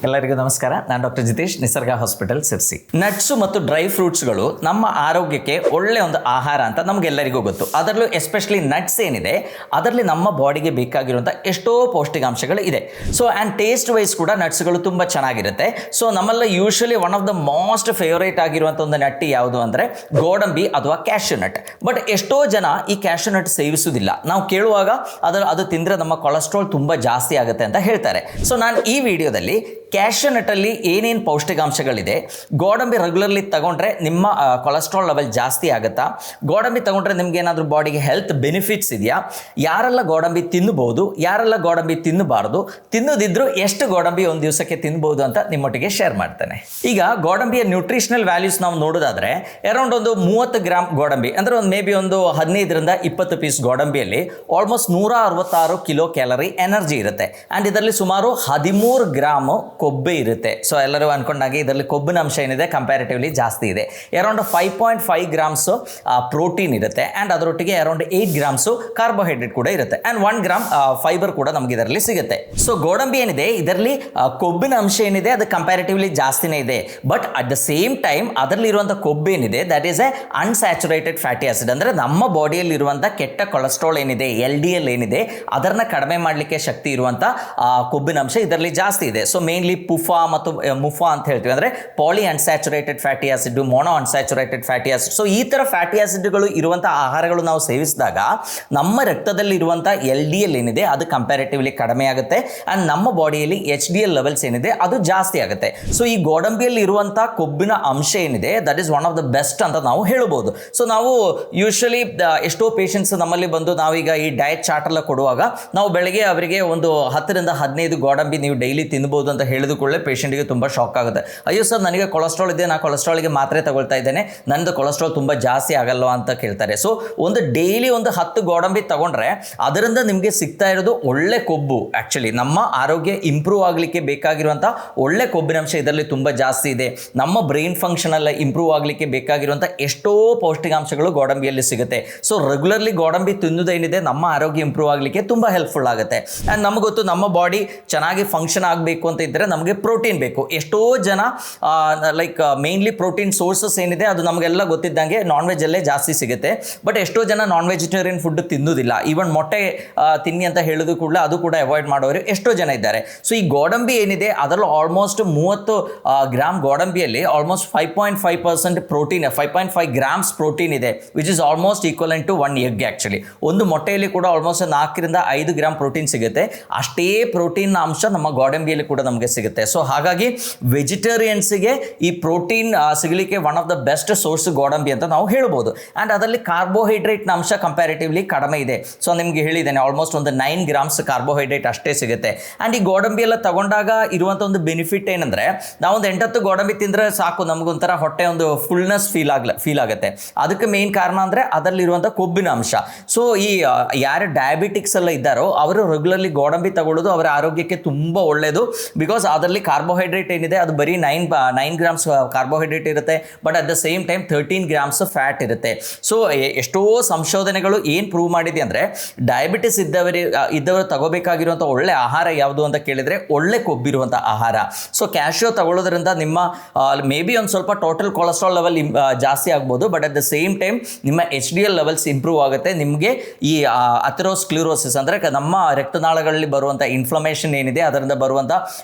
ಎಲ್ಲರಿಗೂ ನಮಸ್ಕಾರ. ನಾನು ಡಾಕ್ಟರ್ ಜಿತೇಶ್, ನಿಸರ್ಗ ಹಾಸ್ಪಿಟಲ್ ಸಿರ್ಸಿ. ನಟ್ಸು ಮತ್ತು ಡ್ರೈ ಫ್ರೂಟ್ಸ್ಗಳು ನಮ್ಮ ಆರೋಗ್ಯಕ್ಕೆ ಒಳ್ಳೆ ಒಂದು ಆಹಾರ ಅಂತ ನಮಗೆಲ್ಲರಿಗೂ ಗೊತ್ತು. ಅದರಲ್ಲೂ ಎಸ್ಪೆಷಲಿ ನಟ್ಸ್ ಏನಿದೆ ಅದರಲ್ಲಿ ನಮ್ಮ ಬಾಡಿಗೆ ಬೇಕಾಗಿರುವಂಥ ಎಷ್ಟೋ ಪೌಷ್ಟಿಕಾಂಶಗಳು ಇದೆ. ಸೊ ಆ್ಯಂಡ್ ಟೇಸ್ಟ್ ವೈಸ್ ಕೂಡ ನಟ್ಸ್ಗಳು ತುಂಬ ಚೆನ್ನಾಗಿರುತ್ತೆ. ಸೊ ನಮ್ಮಲ್ಲಿ usually one of the most favourite ಆಗಿರುವಂಥ ಒಂದು ನಟ್ ಯಾವುದು ಅಂದರೆ ಗೋಡಂಬಿ ಅಥವಾ ಕ್ಯಾಶ್ಯೂ ನಟ್. ಬಟ್ ಎಷ್ಟೋ ಜನ ಈ ಕ್ಯಾಶ್ಯೂ ನಟ್ ಸೇವಿಸುವುದಿಲ್ಲ. ನಾವು ಕೇಳುವಾಗ ಅದು ತಿಂದರೆ ನಮ್ಮ ಕೊಲೆಸ್ಟ್ರಾಲ್ ತುಂಬ ಜಾಸ್ತಿ ಆಗುತ್ತೆ ಅಂತ ಹೇಳ್ತಾರೆ. ಸೊ ನಾನು ಈ ವಿಡಿಯೋದಲ್ಲಿ ಕ್ಯಾಶ್ಯೂ ನಟ್ಟಲ್ಲಿ ಏನೇನು ಪೌಷ್ಟಿಕಾಂಶಗಳಿದೆ, ಗೋಡಂಬಿ ರೆಗ್ಯುಲರ್ಲಿ ತಗೊಂಡ್ರೆ ನಿಮ್ಮ ಕೊಲೆಸ್ಟ್ರಾಲ್ ಲೆವೆಲ್ ಜಾಸ್ತಿ ಆಗುತ್ತಾ, ಗೋಡಂಬಿ ತಗೊಂಡ್ರೆ ನಿಮ್ಗೆ ಏನಾದರೂ ಬಾಡಿಗೆ ಹೆಲ್ತ್ ಬೆನಿಫಿಟ್ಸ್ ಇದೆಯಾ, ಯಾರೆಲ್ಲ ಗೋಡಂಬಿ ತಿನ್ನಬಹುದು, ಯಾರೆಲ್ಲ ಗೋಡಂಬಿ ತಿನ್ನಬಾರ್ದು, ತಿನ್ನೋದಿದ್ರು ಎಷ್ಟು ಗೋಡಂಬಿ ಒಂದು ದಿವಸಕ್ಕೆ ತಿನ್ಬಹುದು ಅಂತ ನಿಮ್ಮೊಟ್ಟಿಗೆ ಶೇರ್ ಮಾಡ್ತೇನೆ. ಈಗ ಗೋಡಂಬಿಯ ನ್ಯೂಟ್ರಿಷನಲ್ ವ್ಯಾಲ್ಯೂಸ್ ನಾವು ನೋಡೋದಾದ್ರೆ ಅರೌಂಡ್ ಒಂದು 30 ಗ್ರಾಮ್ ಗೋಡಂಬಿ ಅಂದರೆ ಒಂದು ಮೇ ಬಿ ಒಂದು 15ರಿಂದ 20 ಪೀಸ್ ಗೋಡಂಬಿಯಲ್ಲಿ ಆಲ್ಮೋಸ್ಟ್ 166 ಕಿಲೋ ಕ್ಯಾಲರಿ ಎನರ್ಜಿ ಇರುತ್ತೆ. ಆ್ಯಂಡ್ ಇದರಲ್ಲಿ ಸುಮಾರು 13 ಗ್ರಾಮ್ ಕೊಬ್ಬೆ ಇರುತ್ತೆ. ಸೊ ಎಲ್ಲರೂ ಅನ್ಕೊಂಡಾಗೆ ಇದರಲ್ಲಿ ಕೊಬ್ಬಿನ ಅಂಶ ಏನಿದೆ ಕಂಪ್ಯಾರಿಟಿವ್ಲಿ ಜಾಸ್ತಿ ಇದೆ. ಅರೌಂಡ್ 5.5 ಗ್ರಾಮ್ಸ್ ಪ್ರೋಟೀನ್ ಇರುತ್ತೆ. ಆ್ಯಂಡ್ ಅದರೊಟ್ಟಿಗೆ ಅರೌಂಡ್ 8 ಗ್ರಾಮ್ಸು ಕಾರ್ಬೋಹೈಡ್ರೇಟ್ ಕೂಡ ಇರುತ್ತೆ. ಆ್ಯಂಡ್ 1 ಗ್ರಾಮ್ ಫೈಬರ್ ಕೂಡ ನಮಗೆ ಇದರಲ್ಲಿ ಸಿಗುತ್ತೆ. ಸೊ ಗೋಡಂಬಿ ಏನಿದೆ ಇದರಲ್ಲಿ ಕೊಬ್ಬಿನ ಅಂಶ ಏನಿದೆ ಅದು ಕಂಪ್ಯಾರಿಟಿವ್ಲಿ ಜಾಸ್ತಿನೇ ಇದೆ. But at the same time ಅದರಲ್ಲಿ ಇರುವಂಥ ಕೊಬ್ಬು ಏನಿದೆ that is A unsaturated fatty acid. ಅಂದರೆ ನಮ್ಮ ಬಾಡಿಯಲ್ಲಿ ಇರುವಂಥ ಕೆಟ್ಟ ಕೊಲೆಸ್ಟ್ರಾಲ್ ಏನಿದೆ, LDL ಏನಿದೆ, ಅದನ್ನು ಕಡಿಮೆ ಮಾಡಲಿಕ್ಕೆ ಶಕ್ತಿ ಇರುವಂಥ ಕೊಬ್ಬಿನ ಅಂಶ ಇದರಲ್ಲಿ ಜಾಸ್ತಿ ಇದೆ. ಸೊ ಮೇನ್ಲಿ ಪುಫಾ ಮತ್ತು ಮುಫಾ ಅಂತ ಹೇಳ್ತೀವಿ, ಅಂದರೆ poly unsaturated fatty acid, mono unsaturated fatty acid. So ಈ ಥರ ಫ್ಯಾಟಿ ಆಸಿಡ್ಗಳು ಇರುವಂಥ ಆಹಾರಗಳು ನಾವು ಸೇವಿಸಿದಾಗ ನಮ್ಮ ರಕ್ತದಲ್ಲಿ ಇರುವಂಥ LDL ಏನಿದೆ ಅದು ಕಂಪ್ಯಾರಿಟಿವ್ಲಿ ಕಡಿಮೆ ಆಗುತ್ತೆ. ಆ್ಯಂಡ್ ನಮ್ಮ ಬಾಡಿಯಲ್ಲಿ HDL ಲೆವೆಲ್ಸ್ ಏನಿದೆ ಅದು ಜಾಸ್ತಿ ಆಗುತ್ತೆ. ಸೊ ಈ ಗೋಡಂಬಿಯಲ್ಲಿ ಇರುವಂಥ ಕೊಬ್ಬಿನ ಅಂಶ ಏನಿದೆ that is one of the best ಅಂತ ನಾವು ಹೇಳ್ಬೋದು. ಸೊ ನಾವು ಯೂಶ್ವಲಿ ಎಷ್ಟೋ ಪೇಷಂಟ್ಸ್ ನಮ್ಮಲ್ಲಿ ಬಂದು ನಾವೀಗ ಈ ಡಯಟ್ ಚಾರ್ಟ್ ಎಲ್ಲ ಕೊಡುವಾಗ ನಾವು ಬೆಳಗ್ಗೆ ಅವರಿಗೆ ಒಂದು 10ರಿಂದ 15 ಗೋಡಂಬಿ ನೀವು ಡೈಲಿ ತಿನ್ಬೋದು ಅಂತ ಹೇಳಿದ ಕೂಡಲೇ ಪೇಷಂಟ್ಗೆ ತುಂಬ ಶಾಕ್ ಆಗುತ್ತೆ. ಅಯ್ಯೋ ಸರ್, ನನಗೆ ಕೊಲೆಸ್ಟ್ರಾಲ್ ಇದೆ, ನಾನು ಕೊಲೆಸ್ಟ್ರಾಲ್ಗೆ ಮಾತ್ರೆ ತಗೊಳ್ತಾ ಇದ್ದೇನೆ, ನನ್ನದು ಕೊಲೆಸ್ಟ್ರಾಲ್ ತುಂಬ ಜಾಸ್ತಿ ಆಗಲ್ವಾ ಅಂತ ಕೇಳ್ತಾರೆ. ಸೊ ಒಂದು ಡೈಲಿ ಒಂದು 10 ಗೋಡಂಬಿ ತಗೊಂಡ್ರೆ ಅದರಿಂದ ನಿಮಗೆ ಸಿಗ್ತಾ ಇರೋದು ಒಳ್ಳೆ ಕೊಬ್ಬು. ಆ್ಯಕ್ಚುಲಿ ನಮ್ಮ ಆರೋಗ್ಯ ಇಂಪ್ರೂವ್ ಆಗಲಿಕ್ಕೆ ಬೇಕಾಗಿರುವಂಥ ಒಳ್ಳೆ ಕೊಬ್ಬಿನಾಂಶ ಇದರಲ್ಲಿ ತುಂಬ ಜಾಸ್ತಿ ಇದೆ. ನಮ್ಮ ಬ್ರೈನ್ ಫಂಕ್ಷನ್ ಎಲ್ಲ ಇಂಪ್ರೂವ್ ಆಗಲಿಕ್ಕೆ ಬೇಕಾಗಿರುವಂಥ ಎಷ್ಟೋ ಪೌಷ್ಟಿಕಾಂಶಗಳು ಗೋಡಂಬಿಯಲ್ಲಿ ಸಿಗುತ್ತೆ. ಸೊ ರೆಗ್ಯುಲರ್ಲಿ ಗೋಡಂಬಿ ತಿನ್ನೋದೇನಿದೆ ನಮ್ಮ ಆರೋಗ್ಯ ಇಂಪ್ರೂವ್ ಆಗಲಿಕ್ಕೆ ತುಂಬ ಹೆಲ್ಪ್ಫುಲ್ ಆಗುತ್ತೆ. ಆ್ಯಂಡ್ ನಮ್ಗೆ ಗೊತ್ತು ನಮ್ಮ ಬಾಡಿ ಚೆನ್ನಾಗಿ ಫಂಕ್ಷನ್ ಆಗಬೇಕು ಅಂತ ಇದ್ದರೆ ನಮಗೆ ಪ್ರೋಟೀನ್ ಬೇಕು. ಎಷ್ಟೋ ಜನ ಲೈಕ್ ಮೇನ್ಲಿ ಪ್ರೋಟೀನ್ ಸೋರ್ಸಸ್ ಏನಿದೆ ಅದು ನಮಗೆಲ್ಲ ಗೊತ್ತಿದ್ದಂಗೆ ನಾನ್ ವೆಜ್ಜಲ್ಲೇ ಜಾಸ್ತಿ ಸಿಗುತ್ತೆ. ಬಟ್ ಎಷ್ಟೋ ಜನ ನಾನ್ ವೆಜಿಟೇರಿಯನ್ ಫುಡ್ ತಿನ್ನೋದಿಲ್ಲ. ಈವನ್ ಮೊಟ್ಟೆ ತಿನ್ನಿ ಅಂತ ಹೇಳೋದು ಕೂಡ ಅದು ಕೂಡ ಅವಾಯ್ಡ್ ಮಾಡೋರು ಎಷ್ಟೋ ಜನ ಇದ್ದಾರೆ. ಸೊ ಈ ಗೋಡಂಬಿ ಏನಿದೆ ಅದರಲ್ಲಿ ಆಲ್ಮೋಸ್ಟ್ 30 ಗ್ರಾಮ್ ಗೋಡಂಬಿಯಲ್ಲಿ ಆಲ್ಮೋಸ್ಟ್ 5.5% ಪ್ರೋಟೀನ್, 5.5 ಗ್ರಾಮ್ಸ್ ಪ್ರೋಟೀನ್ ಇದೆ, which is almost equivalent to 1 egg. Actually ಒಂದು ಮೊಟ್ಟೆಯಲ್ಲಿ ಕೂಡ ಆಲ್ಮೋಸ್ಟ್ 4ರಿಂದ 5 ಗ್ರಾಮ್ ಪ್ರೋಟೀನ್ ಸಿಗುತ್ತೆ. ಅಷ್ಟೇ ಪ್ರೋಟೀನ್ ಅಂಶ ನಮ್ಮ ಗೋಡಂಬಿಯಲ್ಲಿ ಕೂಡ ನಮಗೆ ಸಿಗುತ್ತೆ. ಸೊ ಹಾಗಾಗಿ ವೆಜಿಟೇರಿಯನ್ಸ್ಗೆ ಈ ಪ್ರೋಟೀನ್ ಸಿಗಲಿಕ್ಕೆ one of the best source ಗೋಡಂಬಿ ಅಂತ ನಾವು ಹೇಳ್ಬೋದು. ಆ್ಯಂಡ್ ಅದರಲ್ಲಿ ಕಾರ್ಬೋಹೈಡ್ರೇಟ್ನ ಅಂಶ ಕಂಪ್ಯಾರಿಟಿವ್ಲಿ ಕಡಿಮೆ ಇದೆ. ಸೊ ನಿಮಗೆ ಹೇಳಿದ್ದೇನೆ ಆಲ್ಮೋಸ್ಟ್ ಒಂದು 9 ಗ್ರಾಮ್ಸ್ ಕಾರ್ಬೋಹೈಡ್ರೇಟ್ ಅಷ್ಟೇ ಸಿಗುತ್ತೆ. ಆ್ಯಂಡ್ ಈ ಗೋಡಂಬಿ ಎಲ್ಲ ತಗೊಂಡಾಗ ಇರುವಂಥ ಒಂದು ಬೆನಿಫಿಟ್ ಏನಂದರೆ ನಾವೊಂದು 8-10 ಗೋಡಂಬಿ ತಿಂದರೆ ಸಾಕು, ನಮಗೊಂಥರ ಹೊಟ್ಟೆ ಒಂದು ಫುಲ್ನೆಸ್ ಫೀಲ್ ಆಗುತ್ತೆ. ಅದಕ್ಕೆ ಮೇನ್ ಕಾರಣ ಅಂದರೆ ಅದರಲ್ಲಿರುವಂಥ ಕೊಬ್ಬಿನ ಅಂಶ. ಸೊ ಈ ಯಾರು ಡಯಾಬಿಟಿಕ್ಸ್ ಎಲ್ಲ ಇದ್ದಾರೋ ಅವರು ರೆಗ್ಯುಲರ್ಲಿ ಗೋಡಂಬಿ ತಗೊಳ್ಳೋದು ಅವರ ಆರೋಗ್ಯಕ್ಕೆ ತುಂಬ ಒಳ್ಳೆಯದು. ಬಿಕಾಸ್ ಅದರಲ್ಲಿ ಕಾರ್ಬೋಹೈಡ್ರೇಟ್ ಏನಿದೆ ಅದು ಬರೀ 9 ಗ್ರಾಮ್ಸ್ ಕಾರ್ಬೋಹೈಡ್ರೇಟ್ ಇರುತ್ತೆ. But at the same time 13 grams fat ಇರುತ್ತೆ. ಸೊ ಎಷ್ಟೋ ಸಂಶೋಧನೆಗಳು ಏನು ಪ್ರೂವ್ ಮಾಡಿದೆ ಅಂದರೆ ಡಯಾಬಿಟಿಸ್ ಇದ್ದವರು ತಗೋಬೇಕಾಗಿರುವಂಥ ಒಳ್ಳೆ ಆಹಾರ ಯಾವುದು ಅಂತ ಕೇಳಿದರೆ ಒಳ್ಳೆ ಕೊಬ್ಬಿರುವಂಥ ಆಹಾರ. ಸೊ ಕ್ಯಾಶ್ಯೂ ತಗೊಳ್ಳೋದ್ರಿಂದ ನಿಮ್ಮ ಮೇ ಬಿ ಒಂದು ಸ್ವಲ್ಪ ಟೋಟಲ್ ಕೊಲೆಸ್ಟ್ರಾಲ್ ಲೆವೆಲ್ ಜಾಸ್ತಿ ಆಗ್ಬೋದು. But at the same time ನಿಮ್ಮ HDL ಲೆವೆಲ್ಸ್ ಇಂಪ್ರೂವ್ ಆಗುತ್ತೆ. ನಿಮಗೆ ಈ ಅಥೆರೋಸ್ಕ್ಲಿರೋಸಿಸ್ ಅಂದರೆ ನಮ್ಮ ರಕ್ತನಾಳಗಳಲ್ಲಿ ಬರುವಂಥ ಇನ್ಫ್ಲಮೇಷನ್ ಏನಿದೆ ಅದರಿಂದ ಬರುವಂಥ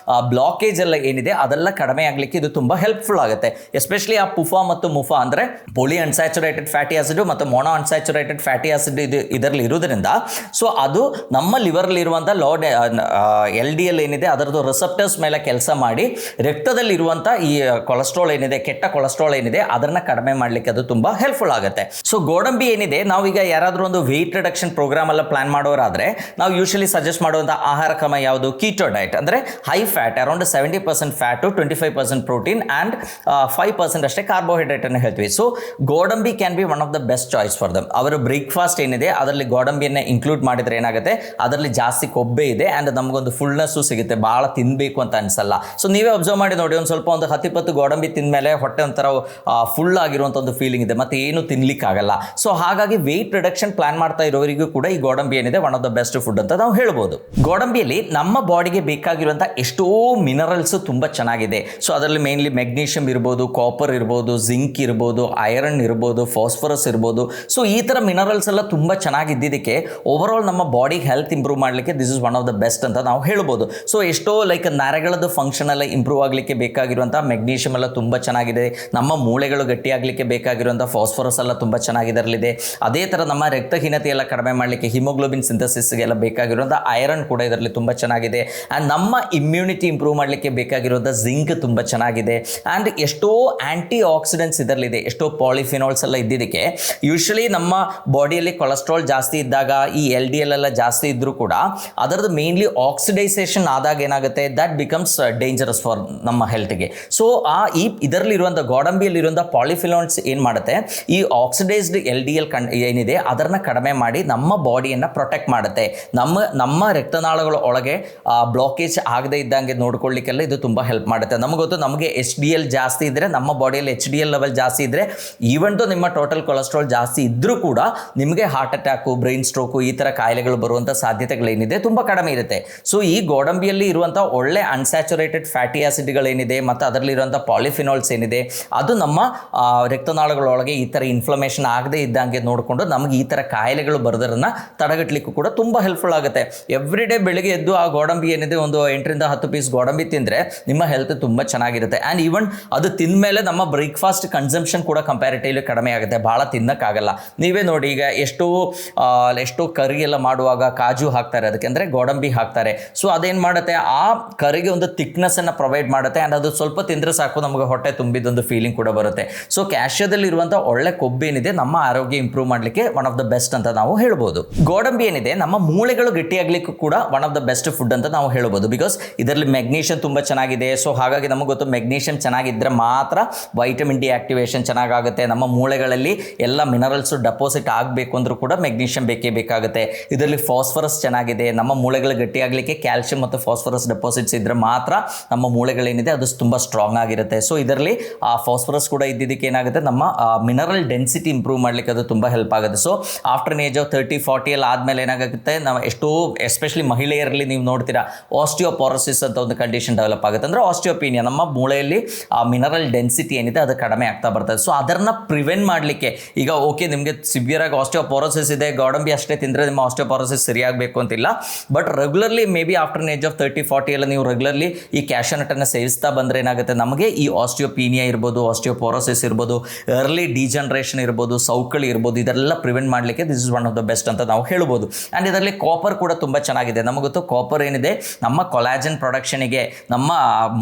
ಬ್ಲಾಕೇಜ್ ಎಲ್ಲ ಏನಿದೆ ಅದೆಲ್ಲ ಕಡಿಮೆ ಆಗಲಿಕ್ಕೆ ಇದು ತುಂಬ ಹೆಲ್ಪ್ಫುಲ್ ಆಗುತ್ತೆ. ಎಸ್ಪೆಷಲಿ ಆ ಪುಫಾ ಮತ್ತು ಮುಫಾ ಅಂದರೆ ಪೋಲಿ ಅನ್ಸ್ಯಾಚುರೇಟೆಡ್ ಫ್ಯಾಟಿ ಆಸಿಡ್ ಮತ್ತು ಮೊನೋ ಅನ್ಸ್ಯಾಚುರೇಟೆಡ್ ಫ್ಯಾಟಿ ಆಸಿಡ್ ಇದರಲ್ಲಿ ಇರೋದ್ರಿಂದ ಸೊ ಅದು ನಮ್ಮ ಲಿವರಲ್ಲಿ ಇರುವಂಥ LDL ಏನಿದೆ ಅದರದ್ದು ರಿಸೆಪ್ಟರ್ಸ್ ಮೇಲೆ ಕೆಲಸ ಮಾಡಿ ರಕ್ತದಲ್ಲಿರುವಂಥ ಈ ಕೊಲೆಸ್ಟ್ರಾಲ್ ಏನಿದೆ, ಕೆಟ್ಟ ಕೊಲೆಸ್ಟ್ರಾಲ್ ಏನಿದೆ ಅದನ್ನು ಕಡಿಮೆ ಮಾಡಲಿಕ್ಕೆ ಅದು ತುಂಬ ಹೆಲ್ಪ್ಫುಲ್ ಆಗುತ್ತೆ. ಸೊ ಗೋಡಂಬಿ ಏನಿದೆ ನಾವೀಗ ಯಾರಾದರೂ ಒಂದು ವೆಯ್ಟ್ ರಿಡಕ್ಷನ್ ಪ್ರೋಗ್ರಾಮ್ ಎಲ್ಲ ಪ್ಲಾನ್ ಮಾಡೋರಾದರೆ ನಾವು ಯೂಶಲಿ ಸಜೆಸ್ಟ್ ಮಾಡುವಂಥ ಆಹಾರ ಕ್ರಮ ಯಾವುದು? Keto diet. ಅಂದರೆ high fat, around 70% fat, 25% protein and 5% ಅಷ್ಟೇ ಕಾರ್ಬೋಹೈಡ್ರೇಟ್ ಅನ್ನು ಹೇಳ್ತೀವಿ. ಸೊ ಗೋಡಂಬಿ can be one of the best choice for them. ಅವರ ಬ್ರೇಕ್ಫಾಸ್ಟ್ ಏನಿದೆ ಅದರಲ್ಲಿ ಗೋಡಂಬಿಯನ್ನು ಇನ್ಕ್ಲೂಡ್ ಮಾಡಿದರೆ ಏನಾಗುತ್ತೆ, ಅದರಲ್ಲಿ ಜಾಸ್ತಿ ಕೊಬ್ಬೆ ಇದೆ ಆ್ಯಂಡ್ ನಮಗೊಂದು ಫುಲ್ನೆಸ್ಸು ಸಿಗುತ್ತೆ, ಭಾಳ ತಿನ್ನಬೇಕು ಅಂತ ಅನಿಸಲ್ಲ. ಸೊ ನೀವೇ ಅಬ್ಸರ್ವ್ ಮಾಡಿ ನೋಡಿ, ಒಂದು ಸ್ವಲ್ಪ ಒಂದು 10-20 ಗೋಡಂಬಿ ತಿಂದಮೇಲೆ ಹೊಟ್ಟೆ ಒಂಥರ ಫುಲ್ ಆಗಿರುವಂಥ ಒಂದು ಫೀಲಿಂಗ್ ಇದೆ, ಮತ್ತು ಏನು ತಿನ್ನಲಿಕ್ಕಾಗಲ್ಲ. ಸೊ ಹಾಗಾಗಿ ವೆಯ್ಟ್ ರಿಡಕ್ಷನ್ ಪ್ಲಾನ್ ಮಾಡ್ತಾ ಇರೋರಿಗೂ ಕೂಡ ಈ ಗೋಡಂಬಿ ಏನಿದೆ one of the best food ಅಂತ ನಾವು ಹೇಳ್ಬೋದು. ಗೋಡಂಬಿಯಲ್ಲಿ ನಮ್ಮ ಬಾಡಿಗೆ ಬೇಕಾಗಿರುವಂಥ ಎಷ್ಟೋ ಮಿನರಲ್ಸು ತುಂಬ ಚೆನ್ನಾಗಿದೆ. ಸೊ ಅದರಲ್ಲಿ ಮೇನ್ಲಿ ಮೆಗ್ನೀಷಿಯಮ್ ಇರ್ಬೋದು, ಕಾಪರ್ ಇರ್ಬೋದು, ಜಿಂಕ್ ಇರ್ಬೋದು, ಐರನ್ ಇರ್ಬೋದು, ಫಾಸ್ಫರಸ್ ಇರ್ಬೋದು. ಸೊ ಈ ಥರ ಮಿನರಲ್ಸ್ ಎಲ್ಲ ತುಂಬ ಚೆನ್ನಾಗಿದ್ದಕ್ಕೆ ಓವರಾಲ್ ನಮ್ಮ ಬಾಡಿ ಹೆಲ್ತ್ ಇಂಪ್ರೂವ್ ಮಾಡಲಿಕ್ಕೆ this is one of the best ಅಂತ ನಾವು ಹೇಳ್ಬೋದು. ಸೊ ಎಷ್ಟೋ ಲೈಕ್ ನರಗಳದ್ದು ಫಂಕ್ಷನ್ ಎಲ್ಲ ಇಂಪ್ರೂವ್ ಆಗಲಿಕ್ಕೆ ಬೇಕಾಗಿರುವಂಥ ಮೆಗ್ನೀಷಿಯಮ್ ಎಲ್ಲ ತುಂಬ ಚೆನ್ನಾಗಿದೆ. ನಮ್ಮ ಮೂಳೆಗಳು ಗಟ್ಟಿಯಾಗಲಿಕ್ಕೆ ಬೇಕಾಗಿರುವಂಥ ಫಾಸ್ಫರಸ್ ಎಲ್ಲ ತುಂಬ ಚೆನ್ನಾಗಿರಲಿದೆ. ಅದೇ ಥರ ನಮ್ಮ ರಕ್ತಹೀನತೆ ಎಲ್ಲ ಕಡಿಮೆ ಮಾಡಲಿಕ್ಕೆ ಹಿಮೋಗ್ಲೋಬಿನ್ ಸಿಂಥಸಿಸ್ಗೆಲ್ಲ ಬೇಕಾಗಿರುವಂಥ ಐರನ್ ಕೂಡ ಇದರಲ್ಲಿ ತುಂಬ ಚೆನ್ನಾಗಿದೆ. ಆ್ಯಂಡ್ ನಮ್ಮ ಇಮ್ಯುನಿಟಿ ಇಂಪ್ರೂವ್ ಮಾಡಲಿಕ್ಕೆ ಬೇಕಾಗಿರುವಂಥ ಜಿಂಕ್ ತುಂಬ ಚೆನ್ನಾಗಿದೆ. ಆ್ಯಂಡ್ ಎಷ್ಟೋ ಆ್ಯಂಟಿ ಆಕ್ಸಿಡೆಂಟ್ಸ್ ಇದರಲ್ಲಿದೆ, ಎಷ್ಟೋ ಪಾಲಿಫಿನಾಲ್ಸ್ ಎಲ್ಲ ಇದ್ದಿದ್ದಕ್ಕೆ ಯೂಶ್ವಲಿ ನಮ್ಮ ಬಾಡಿಯಲ್ಲಿ ಕೊಲೆಸ್ಟ್ರಾಲ್ ಜಾಸ್ತಿ ಇದ್ದಾಗ ಈ LDL ಎಲ್ಲ ಜಾಸ್ತಿ ಇದ್ದರೂ ಕೂಡ ಅದರದ್ದು ಮೇನ್ಲಿ ಆಕ್ಸಿಡೈಸೇಷನ್ ಆದಾಗ ಏನಾಗುತ್ತೆ, ದಟ್ ಬಿಕಮ್ಸ್ ಡೇಂಜರಸ್ ಫಾರ್ ನಮ್ಮ ಹೆಲ್ತ್ಗೆ. ಸೊ ಇದರಲ್ಲಿರುವಂಥ ಗೋಡಂಬಿಯಲ್ಲಿರುವಂಥ ಪಾಲಿಫಿನಾಲ್ಸ್ ಏನು ಮಾಡುತ್ತೆ, ಈ ಆಕ್ಸಿಡೈಸ್ಡ್ LDL ಏನಿದೆ ಅದನ್ನು ಕಡಿಮೆ ಮಾಡಿ ನಮ್ಮ ಬಾಡಿಯನ್ನು ಪ್ರೊಟೆಕ್ಟ್ ಮಾಡುತ್ತೆ. ನಮ್ಮ ರಕ್ತನಾಳಗಳ ಒಳಗೆ ಬ್ಲಾಕೇಜ್ ಆಗದೆ ಇದ್ದಂಗೆ ನೋಡ್ಕೊಳ್ಳಿಕ್ಕೆಲ್ಲ ಇದು ತುಂಬ ಹೆಲ್ಪ್ ಮಾಡುತ್ತೆ. ನಮಗೆ ಗೊತ್ತು, ನಮಗೆ HDL ಜಾಸ್ತಿ ಇದ್ದರೆ, ನಮ್ಮ ಬಾಡಿಯಲ್ಲಿ HDL ಲೆವೆಲ್ ಜಾಸ್ತಿ ಇದ್ದರೆ, ಈವನ್ ಟು ನಿಮ್ಮ ಟೋಟಲ್ ಕೊಲೆಸ್ಟ್ರಾಲ್ ಜಾಸ್ತಿ ಇದ್ದರೂ ಕೂಡ ನಿಮಗೆ ಹಾರ್ಟ್ ಅಟ್ಯಾಕು, ಬ್ರೈನ್ ಸ್ಟ್ರೋಕು ಈ ಥರ ಕಾಯಿಲೆಗಳು ಬರುವಂಥ ಸಾಧ್ಯತೆಗಳೇನಿದೆ ತುಂಬ ಕಡಿಮೆ ಇರುತ್ತೆ. ಸೊ ಈ ಗೋಡಂಬಿಯಲ್ಲಿ ಇರುವಂಥ ಒಳ್ಳೆ ಅನ್ಸ್ಯಾಚುರೇಟೆಡ್ ಫ್ಯಾಟಿ ಆಸಿಡ್ಗಳೇನಿದೆ ಮತ್ತು ಅದರಲ್ಲಿರುವಂಥ ಪಾಲಿಫಿನಾಲ್ಸ್ ಏನಿದೆ ಅದು ನಮ್ಮ ರಕ್ತನಾಳಗಳೊಳಗೆ ಈ ಥರ ಇನ್ಫ್ಲಮೇಷನ್ ಆಗದೆ ಇದ್ದಂಗೆ ನೋಡಿಕೊಂಡು ನಮಗೆ ಈ ಥರ ಕಾಯಿಲೆಗಳು ಬರೋದನ್ನು ತಡೆಗಟ್ಟಲಿಕ್ಕೂ ಕೂಡ ತುಂಬ ಹೆಲ್ಪ್ಫುಲ್ ಆಗುತ್ತೆ. ಎವ್ರಿ ಡೇ ಬೆಳಿಗ್ಗೆ ಎದ್ದು ಆ ಗೋಡಂಬಿ ಏನಿದೆ ಒಂದು 8ರಿಂದ 10 ಪೀಸ್ ಗೋಡಂಬಿ ತಿಂದರೆ ನಿಮ್ಮ ಹೆಲ್ತ್ ತುಂಬ ಚೆನ್ನಾಗಿರುತ್ತೆ. ಆ್ಯಂಡ್ ಈವನ್ ಅದು ತಿಂದಮೇಲೆ ನಮ್ಮ ಬ್ರೇಕ್ಫಾಸ್ಟ್ ಕನ್ಸಂಪ್ಷನ್ ಕೂಡ ಕಂಪ್ಯಾರಿಟಿವ್ಲಿ ಕಡಿಮೆ ಆಗುತ್ತೆ, ಭಾಳ ತಿನ್ನೋಕ್ಕಾಗಲ್ಲ. ನೀವೇ ನೋಡಿ, ಈಗ ಎಷ್ಟೋ ಕರಿ ಎಲ್ಲ ಮಾಡುವಾಗ ಕಾಜು ಹಾಕ್ತಾರೆ, ಅದಕ್ಕೆ ಅಂದರೆ ಗೋಡಂಬಿ ಹಾಕ್ತಾರೆ. ಸೊ ಅದೇನು ಮಾಡುತ್ತೆ, ಆ ಕರಿಗೆ ಒಂದು ಥಿಕ್ನೆಸ್ಸನ್ನು ಪ್ರೊವೈಡ್ ಮಾಡುತ್ತೆ. ಆ್ಯಂಡ್ ಅದು ಸ್ವಲ್ಪ ತಿಂದರೆ ಸಾಕು ನಮಗೆ ಹೊಟ್ಟೆ ತುಂಬಿದೊಂದು ಫೀಲಿಂಗ್ ಕೂಡ ಬರುತ್ತೆ. ಸೊ ಕ್ಯಾಶ್ಯದಲ್ಲಿರುವಂಥ ಒಳ್ಳೆ ಕೊಬ್ಬೇನಿದೆ ನಮ್ಮ ಆರೋಗ್ಯ ಇಂಪ್ರೂವ್ ಮಾಡಲಿಕ್ಕೆ ಒನ್ ಆಫ್ ದ ಬೆಸ್ಟ್ ಅಂತ ನಾವು ಹೇಳ್ಬೋದು. ಗೋಡಂಬಿ ಏನಿದೆ ನಮ್ಮ ಮೂಳೆಗಳು ಗಟ್ಟಿಯಾಗಲಿಕ್ಕೂ ಕೂಡ one of the best food ಅಂತ ನಾವು ಹೇಳ್ಬೋದು. ಬಿಕಾಸ್ ಇದರಲ್ಲಿ ಮೆಗ್ನೀಷಿಯಮ್ ತುಂಬ ಚೆನ್ನಾಗಿದೆ. ಸೊ ಹಾಗಾಗಿ ನಮಗೆ ಗೊತ್ತು, ಮೆಗ್ನೀಷಿಯಮ್ ಚೆನ್ನಾಗಿದ್ದರೆ ಮಾತ್ರ ವೈಟಮಿನ್ ಡಿ ಆಕ್ಟಿವೇಶನ್ ಚೆನ್ನಾಗಾಗುತ್ತೆ. ನಮ್ಮ ಮೂಳೆಗಳಲ್ಲಿ ಎಲ್ಲ ಮಿನರಲ್ಸು ಡೆಪಾಸಿಟ್ ಆಗಬೇಕು ಅಂದರೂ ಕೂಡ ಮೆಗ್ನೀಷಿಯಮ್ ಬೇಕೇ ಬೇಕಾಗುತ್ತೆ. ಇದರಲ್ಲಿ ಫಾಸ್ಫರಸ್ ಚೆನ್ನಾಗಿದೆ. ನಮ್ಮ ಮೂಳೆಗಳು ಗಟ್ಟಿಯಾಗಲಿಕ್ಕೆ ಕ್ಯಾಲ್ಸಿಯಂ ಮತ್ತು ಫಾಸ್ಫರಸ್ ಡೆಪಾಸಿಟ್ಸ್ ಇದ್ದರೆ ಮಾತ್ರ ನಮ್ಮ ಮೂಳೆಗಳೇನಿದೆ ಅದು ತುಂಬ ಸ್ಟ್ರಾಂಗ್ ಆಗಿರುತ್ತೆ. ಸೊ ಇದರಲ್ಲಿ ಆ ಫಾಸ್ಫರಸ್ ಕೂಡ ಇದ್ದಿದ್ದಕ್ಕೆ ಏನಾಗುತ್ತೆ, ನಮ್ಮ ಮಿನರಲ್ ಡೆನ್ಸಿಟಿ ಇಂಪ್ರೂವ್ ಮಾಡಲಿಕ್ಕೆ ಅದು ತುಂಬ ಹೆಲ್ಪ್ ಆಗುತ್ತೆ. ಸೊ ಆಫ್ಟರ್ ಏಜ್ ಆಫ್ 30-40 ಎಲ್ಲ ಆದಮೇಲೆ ಏನಾಗುತ್ತೆ, ನಾವು ಎಷ್ಟೋ ಎಸ್ಪೆಷಲಿ ಮಹಿಳೆಯರಲ್ಲಿ ನೀವು ನೋಡ್ತೀರಾ ಆಸ್ಟಿಯೋಪೊರೋಸಿಸ್ ಅಂತ ಒಂದು ಕಂಡೀಷನ್ ಡೆವಲಪ್ ಆಗುತ್ತೆ. ಅಂದರೆ ಆಸ್ಟಿಯೋಪೀನಿಯಾ, ನಮ್ಮ ಮೂಳೆಯಲ್ಲಿ ಆ ಮಿನರಲ್ ಡೆನ್ಸಿಟಿ ಏನಿದೆ ಅದು ಕಡಿಮೆ ಆಗ್ತಾ ಬರ್ತದೆ. ಸೊ ಅದನ್ನು ಪ್ರಿವೆಂಟ್ ಮಾಡಲಿಕ್ಕೆ, ಈಗ ಓಕೆ ನಿಮಗೆ ಸಿವಿಯರ್ ಆಗಿ ಆಸ್ಟಿಯೋಪೊರೋಸಿಸ್ ಇದೆ, ಗೋಡಂಬಿ ಅಷ್ಟೇ ತಿಂದರೆ ನಿಮ್ಮ ಆಸ್ಟಿಯೋಪೊರೋಸಿಸ್ ಸರಿಯಾಗಬೇಕು ಅಂತಿಲ್ಲ. But regularly may be after age of 30-40 ಎಲ್ಲ ನೀವು ರೆಗ್ಯುಲರ್ಲಿ ಈ ಕ್ಯಾಶನಟನ್ನು ಸೇವಿಸ್ತಾ ಬಂದರೆ ಏನಾಗುತ್ತೆ, ನಮಗೆ ಈ ಆಸ್ಟಿಯೋಪೀನಿಯಾ ಇರ್ಬೋದು, ಆಸ್ಟಿಯೋಪೊರೋಸಿಸ್ ಇರ್ಬೋದು, ಅರ್ಲಿ ಡಿಜನರೇಷನ್ ಇರ್ಬೋದು, ಸೌಕಳಿ ಇರ್ಬೋದು, ಇದೆಲ್ಲ ಪ್ರಿವೆಂಟ್ ಮಾಡಲಿಕ್ಕೆ this is one of the best ಅಂತ ನಾವು ಹೇಳ್ಬೋದು. ಆ್ಯಂಡ್ ಇದರಲ್ಲಿ ಕಾಪರ್ ಕೂಡ ತುಂಬ ಚೆನ್ನಾಗಿದೆ. ನಮಗೆ ಗೊತ್ತು, ಕಾಪರ್ ಏನಿದೆ ನಮ್ಮ ಕೊಲಾಜನ್ ಪ್ರೊಡಕ್ಷನಿಗೆ, ನಮ್ಮ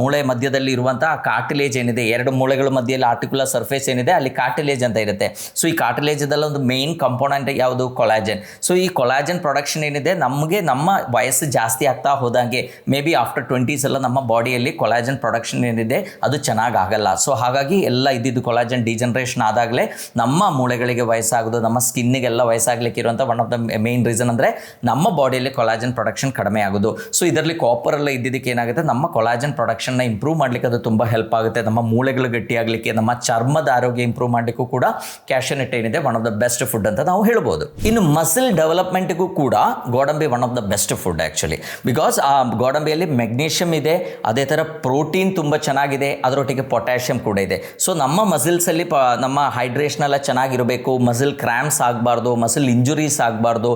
ಮೂಳೆ ಮಧ್ಯದಲ್ಲಿ ಇರುವಂಥ ಕಾರ್ಟಿಲೇಜ್ ಏನಿದೆ, ಎರಡು ಮೂಳೆಗಳ ಮಧ್ಯದಲ್ಲಿ ಆರ್ಟಿಕ್ಯುಲರ್ ಸರ್ಫೇಸ್ ಏನಿದೆ ಅಲ್ಲಿ ಕಾರ್ಟಿಲೇಜ್ ಅಂತ ಇರುತ್ತೆ. ಸೊ ಈ ಕಾರ್ಟಿಲೇಜ್ ಇದೆಲ್ಲ ಒಂದು ಮೇನ್ ಕಂಪೋನೆಂಟ್ ಯಾವುದು, ಕೊಲಾಜನ್. ಸೊ ಈ ಕೊಲಾಜನ್ ಪ್ರೊಡಕ್ಷನ್ ಏನಿದೆ ನಮಗೆ ನಮ್ಮ ವಯಸ್ಸು ಜಾಸ್ತಿ ಆಗ್ತಾ ಹೋದಂಗೆ ಮೇ ಬಿ ಆಫ್ಟರ್ 20s ಎಲ್ಲ ನಮ್ಮ ಬಾಡಿಯಲ್ಲಿ ಕೊಲಾಜನ್ ಪ್ರೊಡಕ್ಷನ್ ಏನಿದೆ ಅದು ಚೆನ್ನಾಗಾಗಲ್ಲ. ಸೊ ಹಾಗಾಗಿ ಎಲ್ಲ ಇದ್ದಿದ್ದು ಕೊಲಾಜನ್ ಡಿಜನರೇಷನ್ ಆದಾಗಲೇ ನಮ್ಮ ಮೂಳೆಗಳಿಗೆ ವಯಸ್ಸಾಗೋದು, ನಮ್ಮ ಸ್ಕಿನ್ನಿಗೆಲ್ಲ ವಯಸ್ಸಾಗಲಿಕ್ಕೆ ಇರುವಂಥ one of the main reason ಅಂದರೆ ನಮ್ಮ ಬಾಡಿಯಲ್ಲಿ ಕೊಲಾಜನ್ ಪ್ರೊಡಕ್ಷನ್ ಕಡಿಮೆ ಆಗೋದು. ಸೊ ಇದರಲ್ಲಿ ಕಾಪರ್ ಎಲ್ಲ ಇದ್ದಿದ್ದಕ್ಕೆ ಏನಾಗುತ್ತೆ, ನಮ್ಮ ಕೊಲಾಜನ್ ಪ್ರೊಡಕ್ಷನ್ನ ಇಂಪ್ರೂವ್ ಮಾಡಲಿಕ್ಕೆ ಅದು ತುಂಬ ಹೆಲ್ಪ್ ಆಗುತ್ತೆ. ನಮ್ಮ ಮೂಳೆಗಳು ಗಟ್ಟಿಯಾಗಲಿಕ್ಕೆ, ನಮ್ಮ ಚರ್ಮದ ಆರೋಗ್ಯ ಇಂಪ್ರೂವ್ ಮಾಡಲಿಕ್ಕೂ ಕೂಡ ಕ್ಯಾಶನಟ್ ಏನಿದೆ one of the best food ಅಂತ ನಾವು ಹೇಳ್ಬೋದು. ಇನ್ನು ಮಸಲ್ ಡೆವಲಪ್ಮೆಂಟ್ಗೂ ಕೂಡ ಗೋಡಂಬಿ one of the best food actually. Because ಆ ಗೋಡಂಬಿಯಲ್ಲಿ ಮೆಗ್ನೀಷಿಯಮ್ ಇದೆ, ಅದೇ ಥರ ಪ್ರೋಟೀನ್ ತುಂಬ ಚೆನ್ನಾಗಿದೆ, ಅದರೊಟ್ಟಿಗೆ ಪೊಟ್ಯಾಷಿಯಮ್ ಕೂಡ ಇದೆ. ಸೊ ನಮ್ಮ ಮಸಿಲ್ಸಲ್ಲಿ ನಮ್ಮ ಹೈಡ್ರೇಷನ್ ಎಲ್ಲ ಚೆನ್ನಾಗಿರಬೇಕು, ಮಸಿಲ್ ಕ್ರ್ಯಾಂಪ್ಸ್ ಆಗಬಾರ್ದು, ಮಸಿಲ್ ಇಂಜುರೀಸ್ ಆಗಬಾರ್ದು,